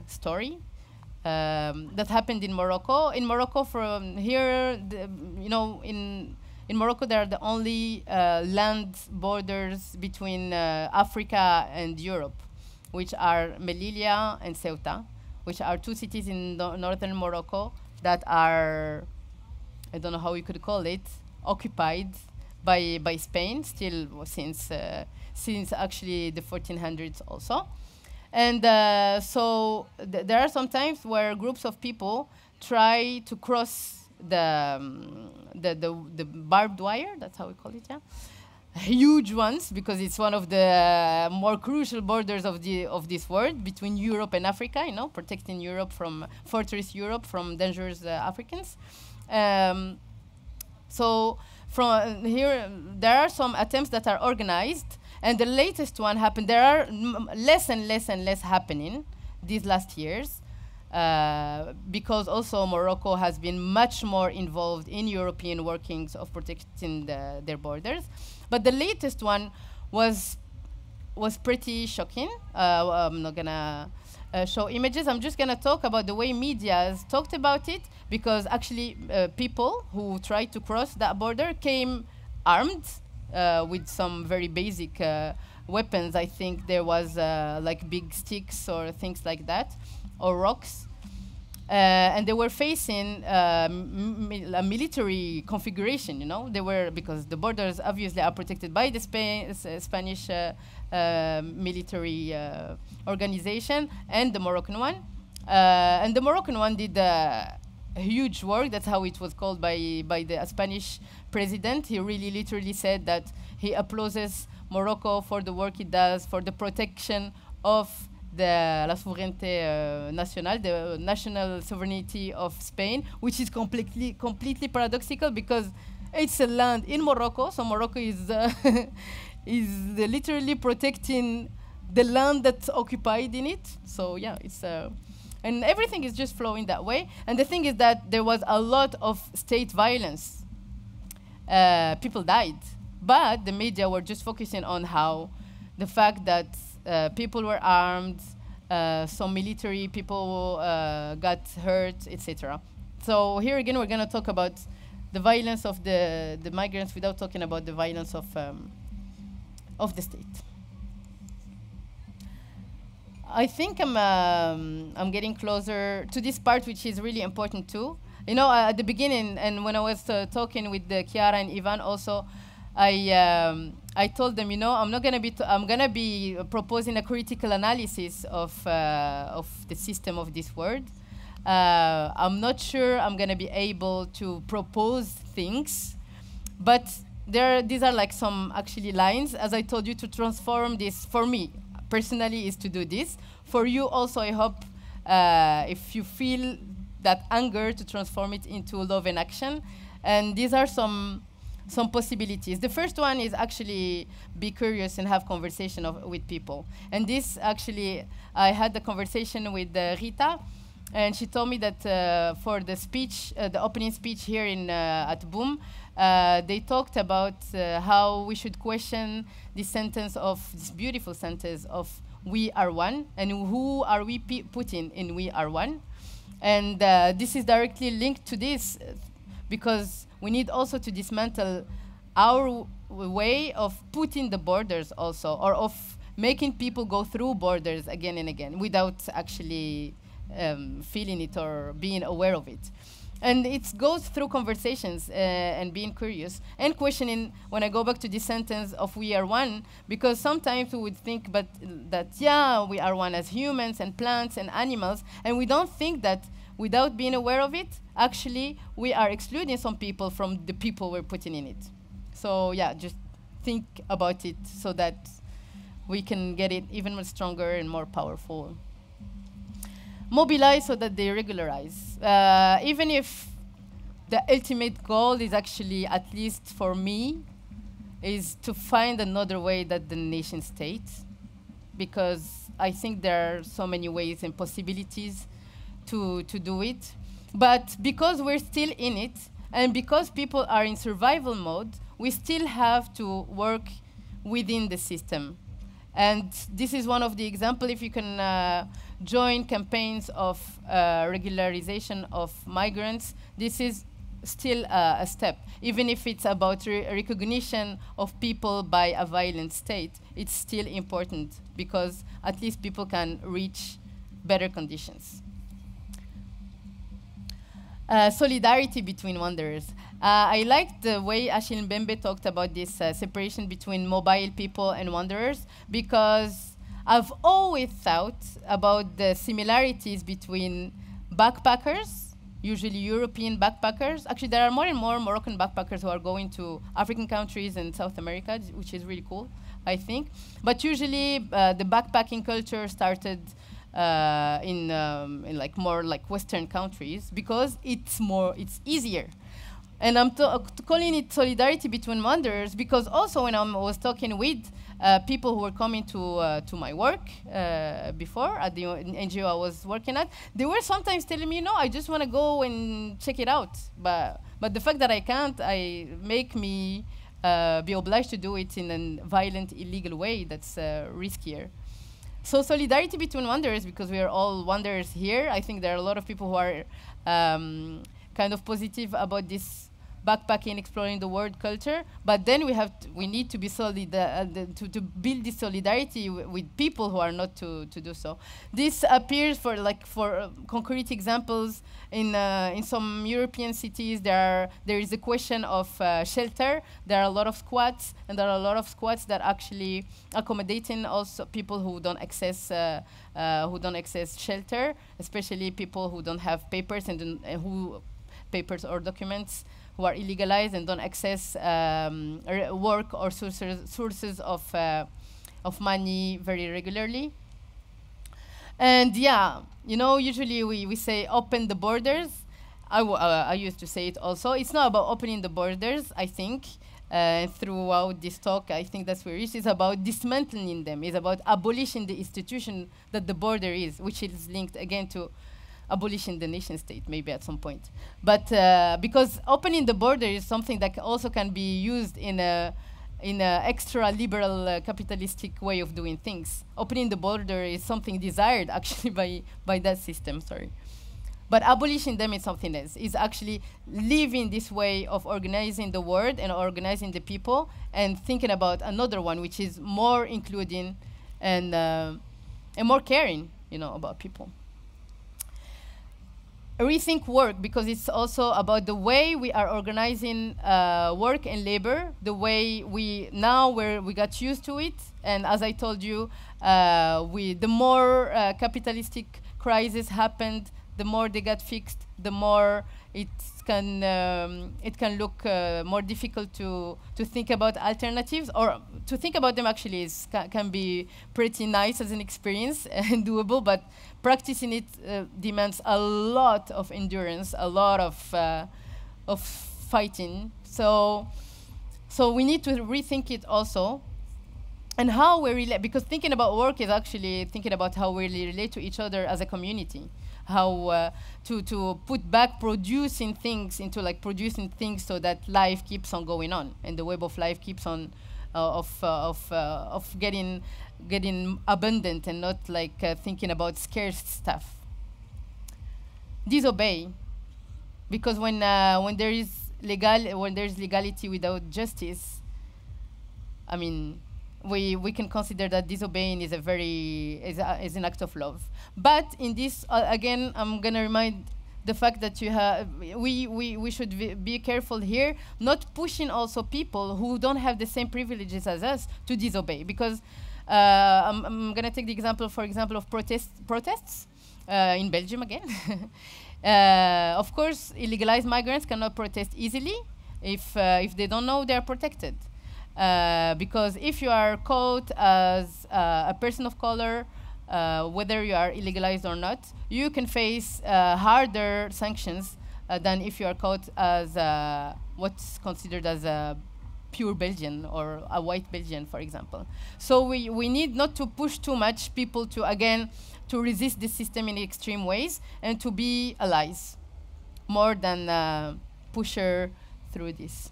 story that happened in Morocco. In Morocco, from here, in Morocco, there are the only land borders between Africa and Europe, which are Melilla and Ceuta, which are two cities in northern Morocco that are, I don't know how we could call it, occupied by Spain, still since actually the 1400s also. And so there are some times where groups of people try to cross the barbed wire, that's how we call it, yeah? Huge ones, because it's one of the more crucial borders of this world between Europe and Africa, protecting Europe from fortress Europe from dangerous Africans. So from here, there are some attempts that are organized, and the latest one happened. There are less and less happening these last years, because also Morocco has been much more involved in European workings of protecting their borders. But the latest one was pretty shocking. I'm not gonna show images. I'm just gonna talk about the way media has talked about it, because actually people who tried to cross that border came armed with some very basic weapons. I think there was like big sticks or things like that, or rocks. And they were facing a military configuration, They were, because the borders obviously are protected by the Spanish military organization and the Moroccan one. And the Moroccan one did huge work. That's how it was called by the Spanish president. He really literally said that he applauds Morocco for the work it does for the protection of la souveraineté nationale, the national sovereignty of Spain, which is completely paradoxical, because it's a land in Morocco, so Morocco is literally protecting the land that's occupied in it. So yeah, it's and everything is just flowing that way. And the thing is that there was a lot of state violence. People died, but the media were just focusing on how the fact that people were armed, some military people got hurt, etc. So here again, we're going to talk about the violence of the migrants without talking about the violence of the state. I think I'm getting closer to this part, which is really important too. At the beginning, and when I was talking with Chiara and Ivan also, I told them, I'm gonna be proposing a critical analysis of the system of this world. I'm not sure I'm gonna be able to propose things, but these are like some actually lines. As I told you, to transform this, for me personally, is to do this. For you also, I hope, if you feel that anger, to transform it into love and action. And these are some possibilities. The first one is actually be curious and have conversation with people. And this actually, I had the conversation with Rita, and she told me that for the speech, the opening speech here at Boom, they talked about how we should question this beautiful sentence of "we are one," and who are we putting in "we are one." And this is directly linked to this, because we need also to dismantle our way of putting the borders also, or of making people go through borders again and again without actually feeling it or being aware of it. And it goes through conversations and being curious and questioning. When I go back to this sentence of "we are one," because sometimes we would think, but that yeah, we are one as humans and plants and animals, and we don't think that without being aware of it, actually we are excluding some people from the people we're putting in it. So yeah, just think about it so that we can get it even more stronger and more powerful. Mobilize so that they regularize. Even if the ultimate goal is actually, at least for me, is to find another way that the nation state, because I think there are so many ways and possibilities to do it. But because we're still in it, and because people are in survival mode, we still have to work within the system. And this is one of the examples. If you can join campaigns of regularization of migrants, this is still a step. Even if it's about recognition of people by a violent state, it's still important because at least people can reach better conditions. Solidarity between wanderers. I liked the way Achille Mbembe talked about this separation between mobile people and wanderers, because I've always thought about the similarities between backpackers, usually European backpackers. Actually, there are more and more Moroccan backpackers who are going to African countries and South America, which is really cool, I think. But usually, the backpacking culture started in like more like Western countries because it's easier. And I'm calling it solidarity between wanderers because also when I was talking with people who were coming to my work before at the NGO I was working at, they were sometimes telling me, no, I just want to go and check it out. But the fact that I can't, make me be obliged to do it in a violent, illegal way that's riskier. So solidarity between wanderers, because we are all wanderers here. I think there are a lot of people who are kind of positive about this backpacking, exploring the world culture. But then we need to be to build this solidarity with people who are not to do so. This appears for concrete examples in some European cities. There is a question of shelter. There are a lot of squats, and there are a lot of squats that actually accommodating also people who don't access shelter, especially people who don't have papers and who papers or documents, who are illegalized and don't access work or sources of money very regularly. And yeah, usually we say open the borders. I used to say it also. It's not about opening the borders, I think. Throughout this talk, I think that's where it is. It's about dismantling them. It's about abolishing the institution that the border is, which is linked again to abolishing the nation state, maybe at some point. But because opening the border is something that also can be used in a extra liberal capitalistic way of doing things. Opening the border is something desired actually by that system. Sorry. But abolishing them is something else. It's actually living this way of organizing the world and organizing the people and thinking about another one, which is more including and more caring, about people. Rethink work, because it's also about the way we are organizing work and labor, the way we got used to it. And as I told you, the more capitalistic crisis happened, the more they got fixed, the more it can look more difficult to think about alternatives, or to think about them actually can be pretty nice as an experience and doable, but practicing it demands a lot of endurance, a lot of fighting. So we need to rethink it also. And how we relate, because thinking about work is actually thinking about how we relate to each other as a community. How to put back producing things into producing things so that life keeps on going on and the web of life keeps on of getting abundant and not thinking about scarce stuff. Disobey, because when there's legality without justice, I mean, we can consider that disobeying is an act of love. But in this, again, I'm going to remind the fact that you have, we should be careful here, not pushing also people who don't have the same privileges as us to disobey. Because I'm going to take the example, for example, of protests in Belgium again. Of course, illegalized migrants cannot protest easily if they don't know they are protected. Because if you are caught as a person of color, whether you are illegalized or not, you can face harder sanctions than if you are caught as what's considered as a pure Belgian or a white Belgian, for example. So we need not to push too much people to, again, to resist this system in extreme ways and to be allies more than pusher through this.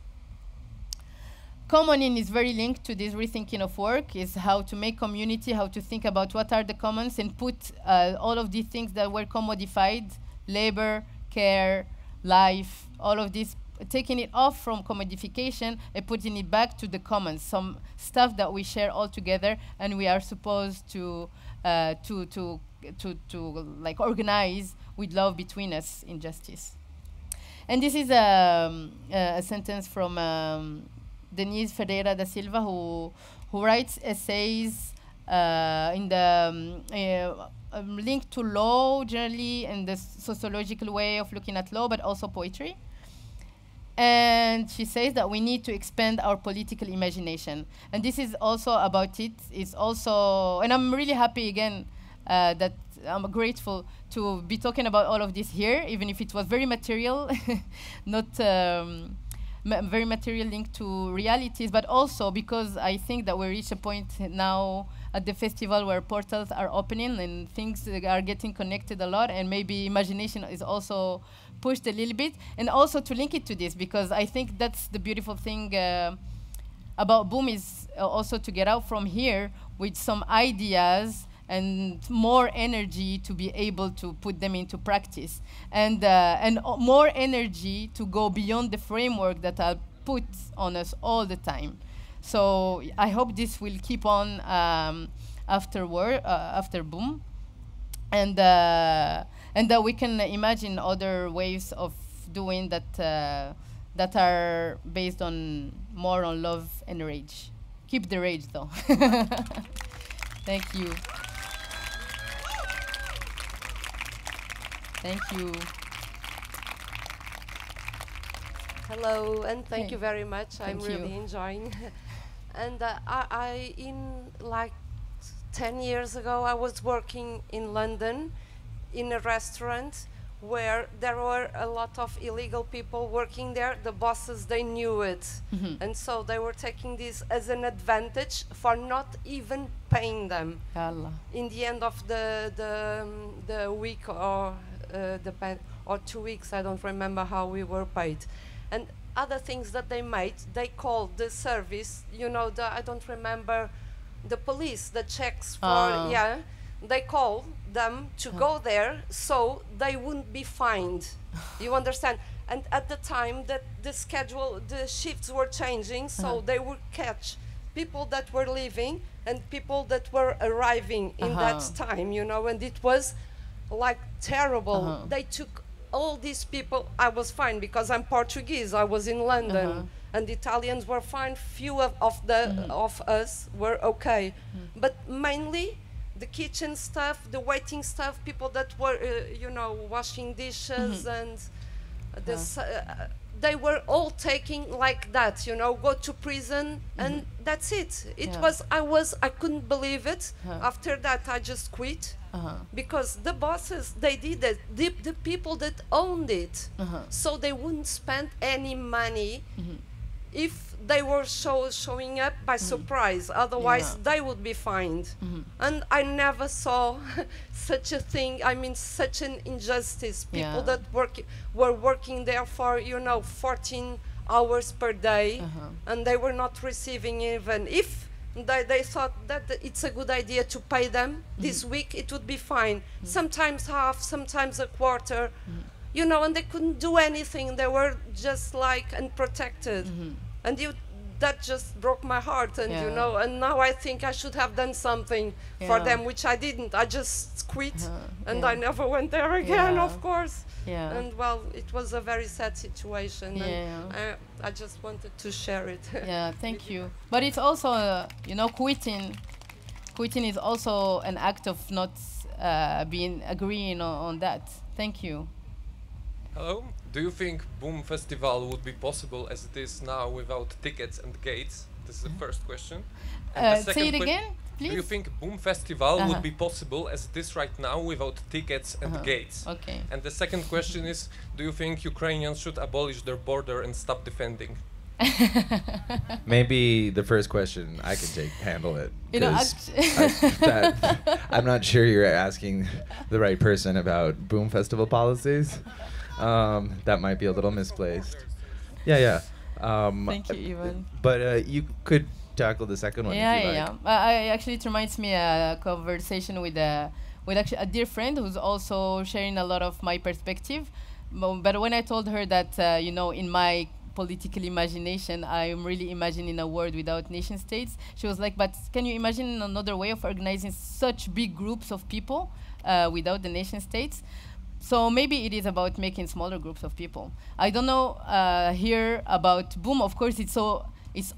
Commoning is very linked to this rethinking of work, is how to make community, how to think about what are the commons and put all of these things that were commodified, labor, care, life, all of this, taking it off from commodification and putting it back to the commons, some stuff that we share all together and we are supposed to like organize with love between us in justice. And this is a sentence from Denise Ferreira da Silva, who writes essays in the linked to law generally and the sociological way of looking at law, but also poetry. And she says that we need to expand our political imagination. And this is also about it. It's also, and I'm really happy again that I'm grateful to be talking about all of this here, even if it was very material, not very material linked to realities, but also because I think that we reach a point now at the festival where portals are opening and things are getting connected a lot, and maybe imagination is also pushed a little bit, and also to link it to this, because I think that's the beautiful thing about Boom, is also to get out from here with some ideas and more energy to be able to put them into practice, and more energy to go beyond the framework that are put on us all the time. So I hope this will keep on after Boom, and that we can imagine other ways of doing that that are based on more on love and rage. Keep the rage, though. Thank you. Thank you. Hello, and thank Hey. you very much. Thank I'm really you. enjoying. And I, in like 10 years ago, I was working in London in a restaurant where there were a lot of illegal people working there. The bosses, they knew it. And so they were taking this as an advantage for not even paying them. Allah. In the end of the week or or 2 weeks, I don't remember how we were paid. And other things that they made, they called the service, you know, I don't remember, the police, the checks for, yeah, they call them to go there so they wouldn't be fined. You understand? And at the time that the schedule, the shifts were changing, so they would catch people that were leaving and people that were arriving in that time, you know, and it was like terrible. They took all these people. I was fine because I'm Portuguese. I was in London, and the Italians were fine. Few of us were okay, but mainly the kitchen stuff, the waiting stuff, people that were, you know, washing dishes and this. They were all taking like that, you know, go to prison, and that's it. It was, I couldn't believe it. After that, I just quit, because the bosses, they did it, the people that owned it, so they wouldn't spend any money if they were showing up by surprise. Otherwise, they would be fined. And I never saw such a thing. I mean, such an injustice. People that were working there for, you know, 14 hours per day, and they were not receiving even. If they thought that it's a good idea to pay them this week, it would be fine. Sometimes half, sometimes a quarter. You know, and they couldn't do anything. They were just like unprotected. And that just broke my heart, and you know, and now I think I should have done something for them, which I didn't. I just quit, and I never went there again, of course. And well, it was a very sad situation, and I just wanted to share it. Thank you. But it's also, you know, quitting is also an act of not agreeing on that. Thank you. Hello. Do you think Boom Festival would be possible as it is now without tickets and gates? This is the first question. And the say it again, please. Do you think Boom Festival would be possible as it is right now without tickets and gates? Okay. And the second question is, do you think Ukrainians should abolish their border and stop defending? Maybe the first question I can handle it. You know, I'm not sure you're asking the right person about Boom Festival policies. That might be a little misplaced. Thank you, Ivan. But you could tackle the second one if you like. Actually, it reminds me a conversation with actually a dear friend who's also sharing a lot of my perspective. But when I told her that, you know, in my political imagination, I'm really imagining a world without nation states, she was like, but can you imagine another way of organizing such big groups of people without the nation states? So maybe it is about making smaller groups of people. I don't know here about Boom. Of course, it's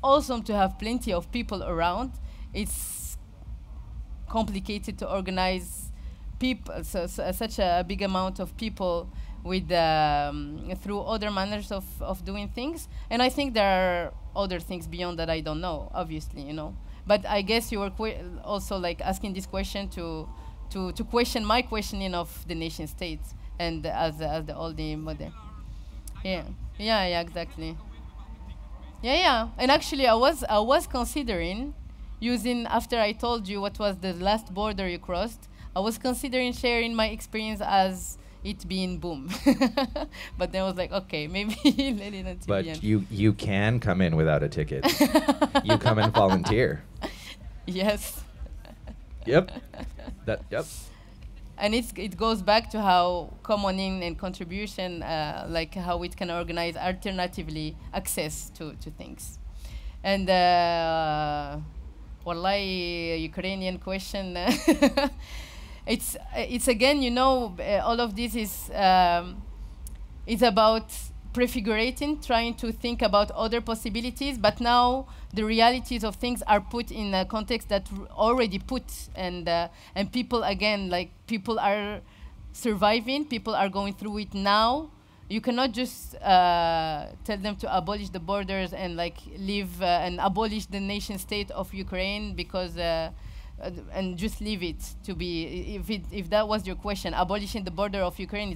awesome to have plenty of people around. It's complicated to organize people, such a big amount of people with through other manners of doing things. And I think there are other things beyond that I don't know, obviously, you know. But I guess you were also like asking this question to question my questioning of the nation states and as the old model. Exactly. And actually I was considering using, after I told you what was the last border you crossed, I was considering sharing my experience as it being Boom. But then I was like, okay, maybe let it until but the end. you can come in without a ticket. You come and volunteer. Yes. Yep. And it goes back to how commoning and contribution, like how it can organize alternatively access to things. And wallahi, Ukrainian question. It's again, you know, all of this is about prefigurating, trying to think about other possibilities, but now the realities of things are put in a context that already put, and people, again, like, people are surviving, people are going through it now. You cannot just tell them to abolish the borders and like leave and abolish the nation state of Ukraine because and just leave it to be, if that was your question, abolishing the border of Ukraine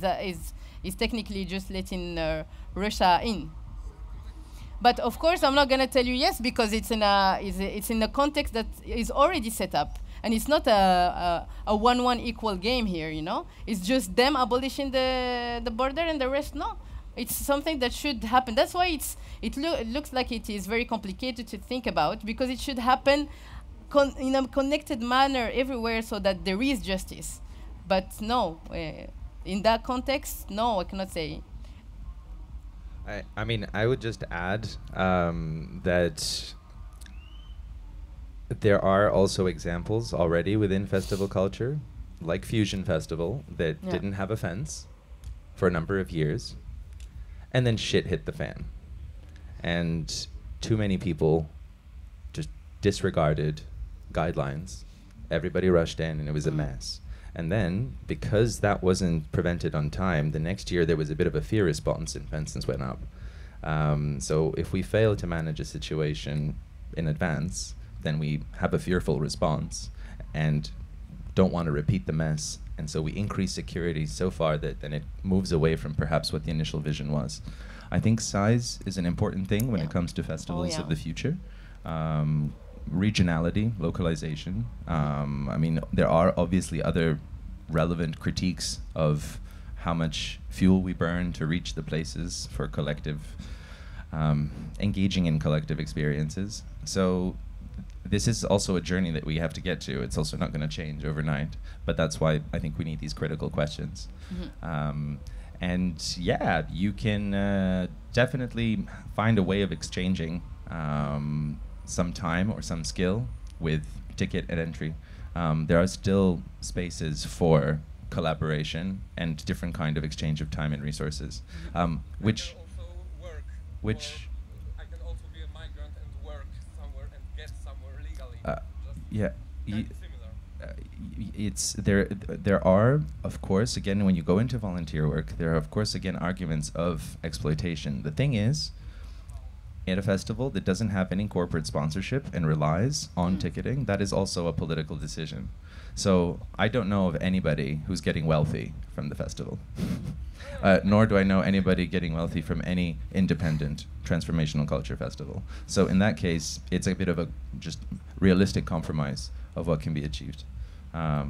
is technically just letting Russia in. But of course, I'm not going to tell you yes, because it's in a context that is already set up, and it's not a 1-1 equal game here. You know, it's just them abolishing the border and the rest no. It's something that should happen. That's why it looks like it is very complicated to think about, because it should happen in a connected manner everywhere, so that there is justice. But no, in that context, no, I cannot say. I mean, I would just add that there are also examples already within festival culture, like Fusion Festival, that didn't have a fence for a number of years, and then shit hit the fan. And too many people just disregarded guidelines. Everybody rushed in, and it was a mess. And then, because that wasn't prevented on time, the next year there was a bit of a fear response and fences went up. So if we fail to manage a situation in advance, then we have a fearful response and don't want to repeat the mess. And so we increase security so far that then it moves away from perhaps what the initial vision was. I think size is an important thing when it comes to festivals of the future. Regionality, localization. I mean, there are obviously other relevant critiques of how much fuel we burn to reach the places for collective, engaging in collective experiences. So this is also a journey that we have to get to. It's also not going to change overnight, but that's why I think we need these critical questions. And yeah, you can definitely find a way of exchanging some time or some skill with ticket and entry, there are still spaces for collaboration and different kind of exchange of time and resources, which I can also be a migrant and work somewhere and get somewhere legally. yeah. Similar. It's there are, of course, again, when you go into volunteer work, there are, of course, again, arguments of exploitation. The thing is, at a festival that doesn't have any corporate sponsorship and relies on ticketing, that is also a political decision. So I don't know of anybody who's getting wealthy from the festival. Nor do I know anybody getting wealthy from any independent transformational culture festival. So in that case, it's a bit of a just realistic compromise of what can be achieved. Yeah,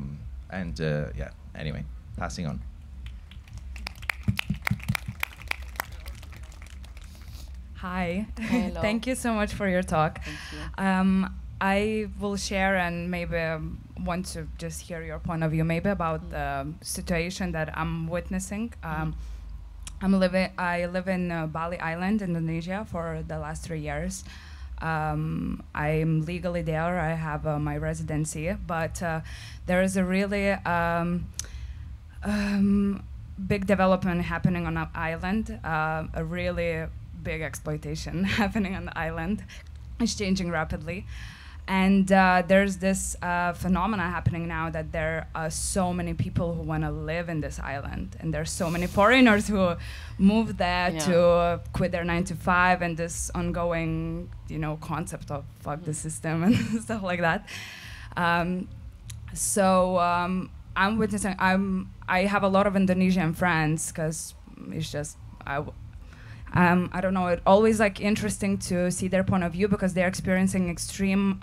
anyway, passing on. Hi. Hello. Thank you so much for your talk. Thank you. I will share and maybe want to just hear your point of view maybe about the situation that I'm witnessing. I live in Bali Island, Indonesia for the last 3 years. I'm legally there. I have my residency, but there is a really big development happening on the island, a really big exploitation happening on the island. It's changing rapidly. And there's this phenomena happening now that there are so many people who want to live in this island. And there's so many foreigners who move there to quit their 9 to 5 and this ongoing, concept of fuck the system and stuff like that. I'm witnessing, I have a lot of Indonesian friends because it's just, I don't know, it's always like interesting to see their point of view because they're experiencing extreme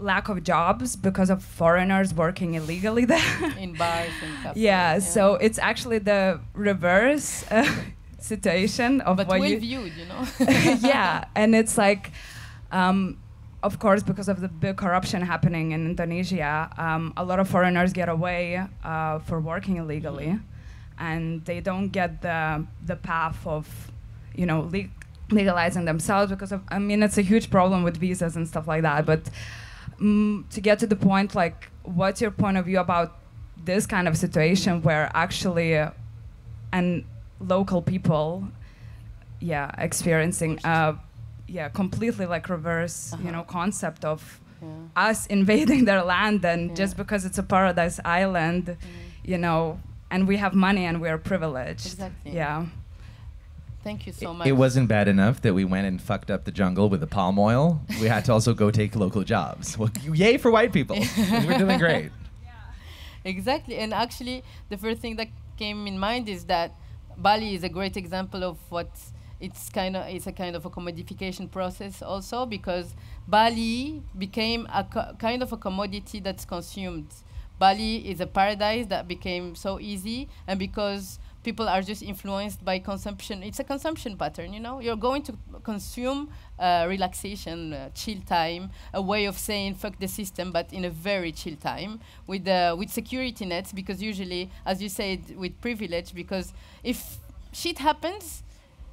lack of jobs because of foreigners working illegally there. In bars and cafes. Yeah, so it's actually the reverse situation of but what well you viewed, yeah, and it's like, of course, because of the big corruption happening in Indonesia, a lot of foreigners get away for working illegally. And they don't get the path of, legalizing themselves because of, it's a huge problem with visas and stuff like that. But to get to the point, like, what's your point of view about this kind of situation where actually, and local people, experiencing, completely like reverse, concept of us invading their land and just because it's a paradise island, and we have money and we are privileged. Exactly. Yeah. Thank you so much. It wasn't bad enough that we went and fucked up the jungle with the palm oil. We had to also go take local jobs. Well, yay for white people. We're doing great. Yeah. Exactly. And actually, the first thing that came in mind is that Bali is a great example of what it's a kind of a commodification process also, because Bali became a kind of a commodity that's consumed. Bali is a paradise that became so easy, and because people are just influenced by consumption, it's a consumption pattern, You're going to consume relaxation, chill time, a way of saying fuck the system, but in a very chill time, with security nets, because usually, as you said, with privilege, because if shit happens,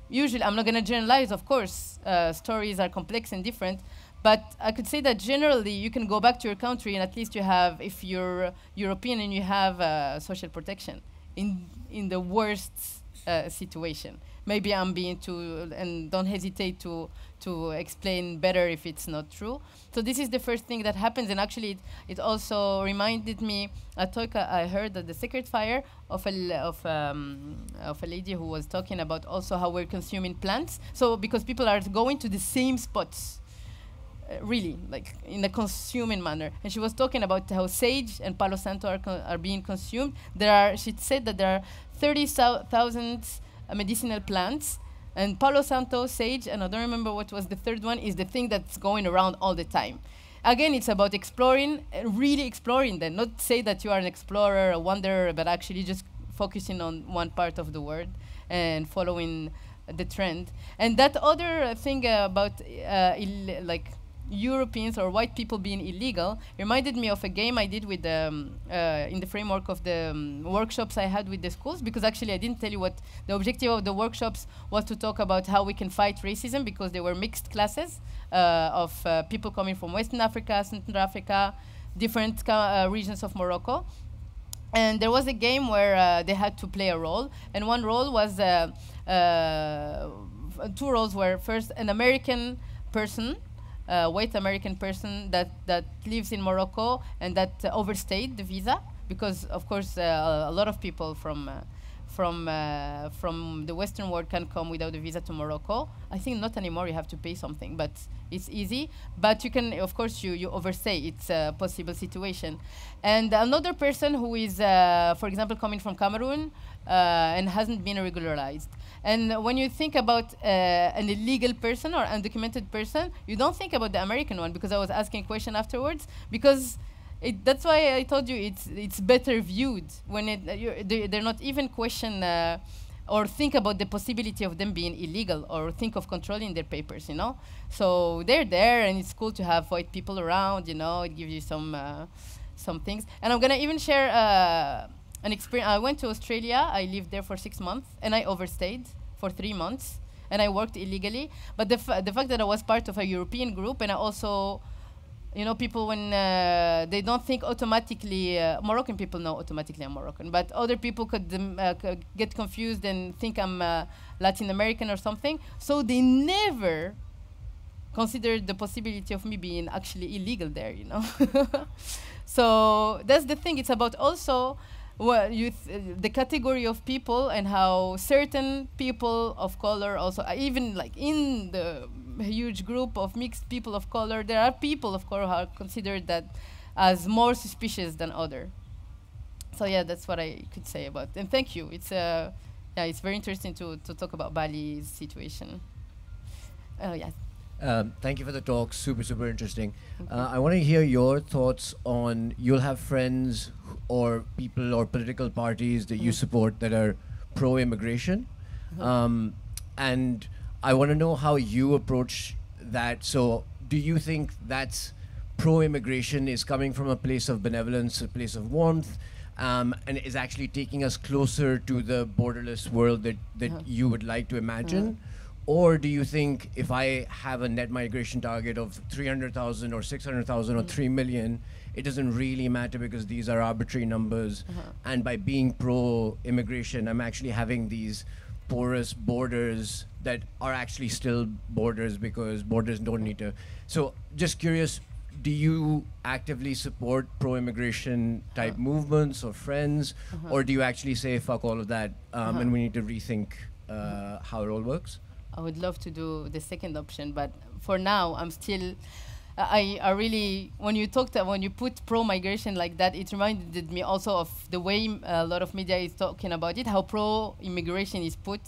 usually, I'm not going to generalize, of course, stories are complex and different, but I could say that generally you can go back to your country and at least you have, if you're European, and you have social protection in the worst situation. Maybe I'm being too, and don't hesitate to explain better if it's not true. So this is the first thing that happens, and actually it also reminded me a talk I heard at the Secret Fire of a lady who was talking about also how we're consuming plants. So because people are going to the same spots, really, like in a consuming manner. And she was talking about how sage and Palo Santo are being consumed. She said that there are 30,000 medicinal plants, and Palo Santo, sage, and I don't remember what was the third one, is the thing that's going around all the time. Again, it's about exploring, really exploring them. Not say that you are an explorer, a wanderer, but actually just focusing on one part of the world and following the trend. And that other thing about Europeans or white people being illegal reminded me of a game I did with in the framework of the workshops I had with the schools, because actually I didn't tell you what the objective of the workshops was, to talk about how we can fight racism, because they were mixed classes of people coming from Western Africa, Central Africa, different regions of Morocco. And there was a game where they had to play a role, and one role was, two roles were, first an American person, white American person that lives in Morocco and that overstayed the visa, because of course a lot of people from the Western world can come without a visa to Morocco. I think not anymore, you have to pay something, but it's easy. But you can, of course, you overstay. It's a possible situation. And another person who is, for example, coming from Cameroon and hasn't been regularized. And when you think about an illegal person or undocumented person, you don't think about the American one, because I was asking a question afterwards, because that's why I told you it's better viewed when they're not even question or think about the possibility of them being illegal or think of controlling their papers, you know. So they're there, and it's cool to have white people around, you know. It gives you some things. And I'm gonna even share an experience. I went to Australia. I lived there for 6 months, and I overstayed for 3 months, and I worked illegally. But the fact that I was part of a European group, and I also, you know, people when they don't think automatically, Moroccan people know automatically I'm Moroccan, but other people could get confused and think I'm Latin American or something. So they never considered the possibility of me being actually illegal there, you know. So that's the thing. It's about also the category of people, and how certain people of color also, even like in the huge group of mixed people of color, there are people of color who are considered that as more suspicious than other. So yeah, that's what I could say about it. And thank you. It's it's very interesting to talk about Bali's situation. Yeah. Thank you for the talk. Super interesting. I want to hear your thoughts on, you'll have friends or people or political parties that you support that are pro-immigration, and I want to know how you approach that. So do you think that's pro-immigration is coming from a place of benevolence, a place of warmth, and is actually taking us closer to the borderless world that you would like to imagine? Or do you think if I have a net migration target of 300,000 or 600,000 or 3 million, it doesn't really matter because these are arbitrary numbers, and by being pro-immigration, I'm actually having these porous borders that are actually still borders because borders don't need to. So just curious, do you actively support pro-immigration type movements or friends, or do you actually say fuck all of that and we need to rethink how it all works? I would love to do the second option, but for now I'm still, I really, when you put pro-migration like that, it reminded me also of the way a lot of media is talking about it, how pro-immigration is put.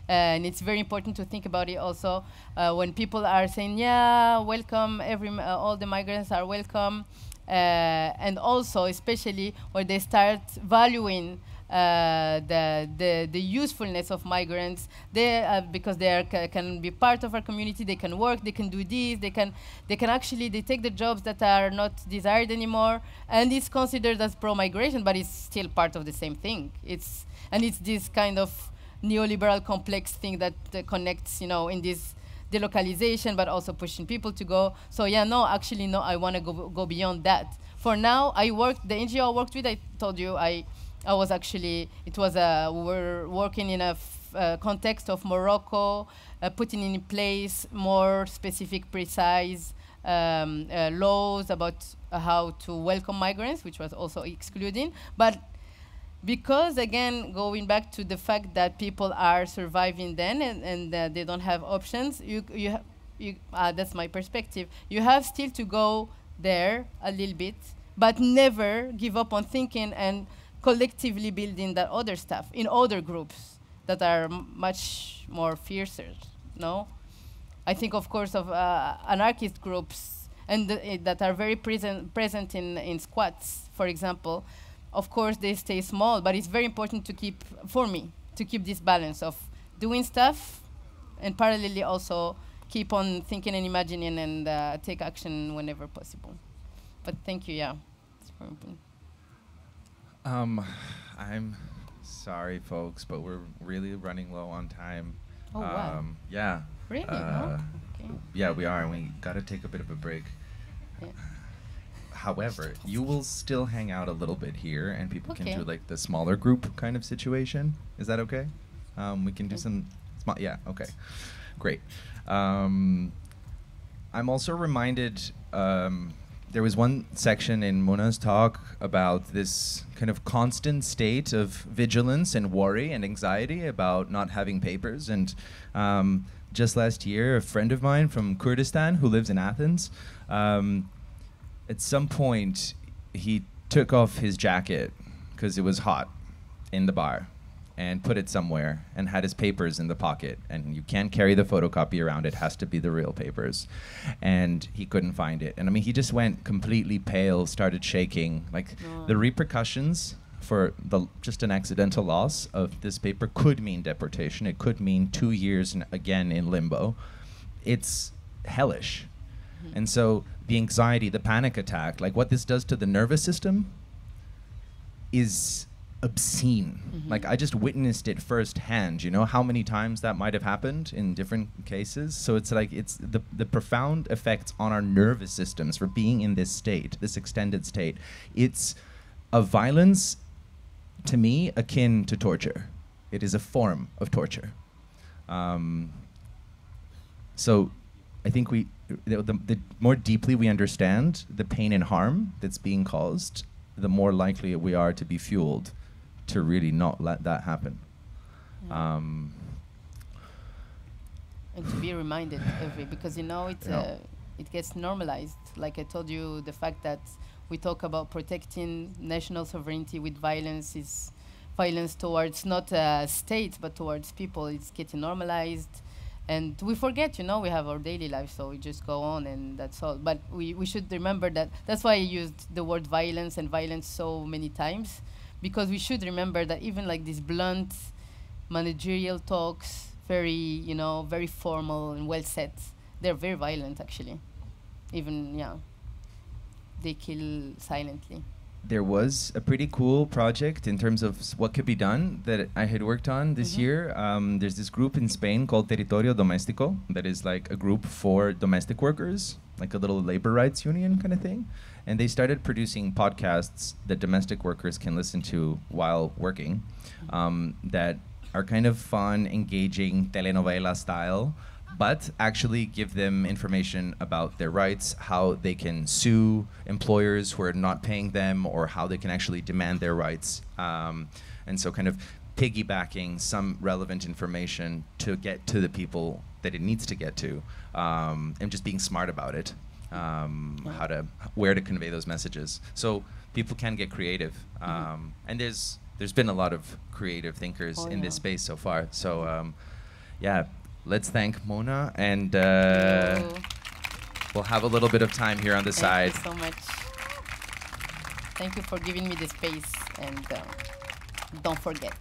And it's very important to think about it also when people are saying, yeah, welcome, all the migrants are welcome. And also, especially when they start valuing the usefulness of migrants, because they can be part of our community, they can work, they can do this, they can actually, they take the jobs that are not desired anymore, and it's considered as pro-migration, but it's still part of the same thing. It's this kind of neoliberal complex thing that connects, in this delocalization, but also pushing people to go. So yeah, no, actually, no, I want to go beyond that. For now, the NGO I worked with, I told you, I was actually, we were working in a context of Morocco, putting in place more specific, precise laws about how to welcome migrants, which was also excluding. But because, again, going back to the fact that people are surviving then and they don't have options, that's my perspective. You have still to go there a little bit, but never give up on thinking and collectively building that other stuff in other groups that are much more fiercer, no? I think, of course, of anarchist groups and that are very present in squats, for example. Of course, they stay small, but it's very important to keep this balance of doing stuff and parallelly also, keep on thinking and imagining and take action whenever possible. But thank you, yeah. It's very important. I'm sorry, folks, but we're really running low on time. Oh, wow. Yeah. Really? No? Okay. Yeah, we are, and we got to take a bit of a break. Yeah. However, you will still hang out a little bit here, and people can Okay. do like the smaller group kind of situation. Is that okay? We can do some small. Yeah. Okay. Great. I'm also reminded. There was one section in Mouna's talk about this kind of constant state of vigilance and worry and anxiety about not having papers. And just last year, a friend of mine from Kurdistan who lives in Athens, at some point, he took off his jacket because it was hot in the bar and put it somewhere and had his papers in the pocket. And you can't carry the photocopy around. It has to be the real papers. And he couldn't find it. And I mean, he just went completely pale, started shaking. Like the repercussions for just an accidental loss of this paper could mean deportation. It could mean 2 years again in limbo. It's hellish. And so the anxiety, the panic attack, like what this does to the nervous system is obscene. Like I just witnessed it firsthand, you know, how many times that might have happened in different cases. So it's like, it's the profound effects on our nervous systems for being in this state, this extended state. It's a violence, to me, akin to torture. It is a form of torture. So I think the more deeply we understand the pain and harm that's being caused, the more likely we are to be fueled to really not let that happen. And to be reminded because you know it gets normalized. Like I told you, the fact that we talk about protecting national sovereignty with violence is violence towards not states but towards people. It's getting normalized. And we forget, you know, we have our daily life, so we just go on and that's all. But we should remember that. That's why I used the word violence and violence so many times, because we should remember that even like these blunt managerial talks, very, you know, very formal and well set, they're very violent actually. Even, yeah, they kill silently. There was a pretty cool project in terms of what could be done that I had worked on this year. There's this group in Spain called Territorio Doméstico that is like a group for domestic workers, like a little labor rights union kind of thing. And they started producing podcasts that domestic workers can listen to while working that are kind of fun, engaging, telenovela style, but actually give them information about their rights, how they can sue employers who are not paying them, or how they can actually demand their rights. And so kind of piggybacking some relevant information to get to the people that it needs to get to, and just being smart about it, where to convey those messages. So people can get creative. And there's been a lot of creative thinkers in this space so far. So yeah. Let's thank Mouna, and we'll have a little bit of time here on the side. Thank you so much. Thank you for giving me the space, and don't forget.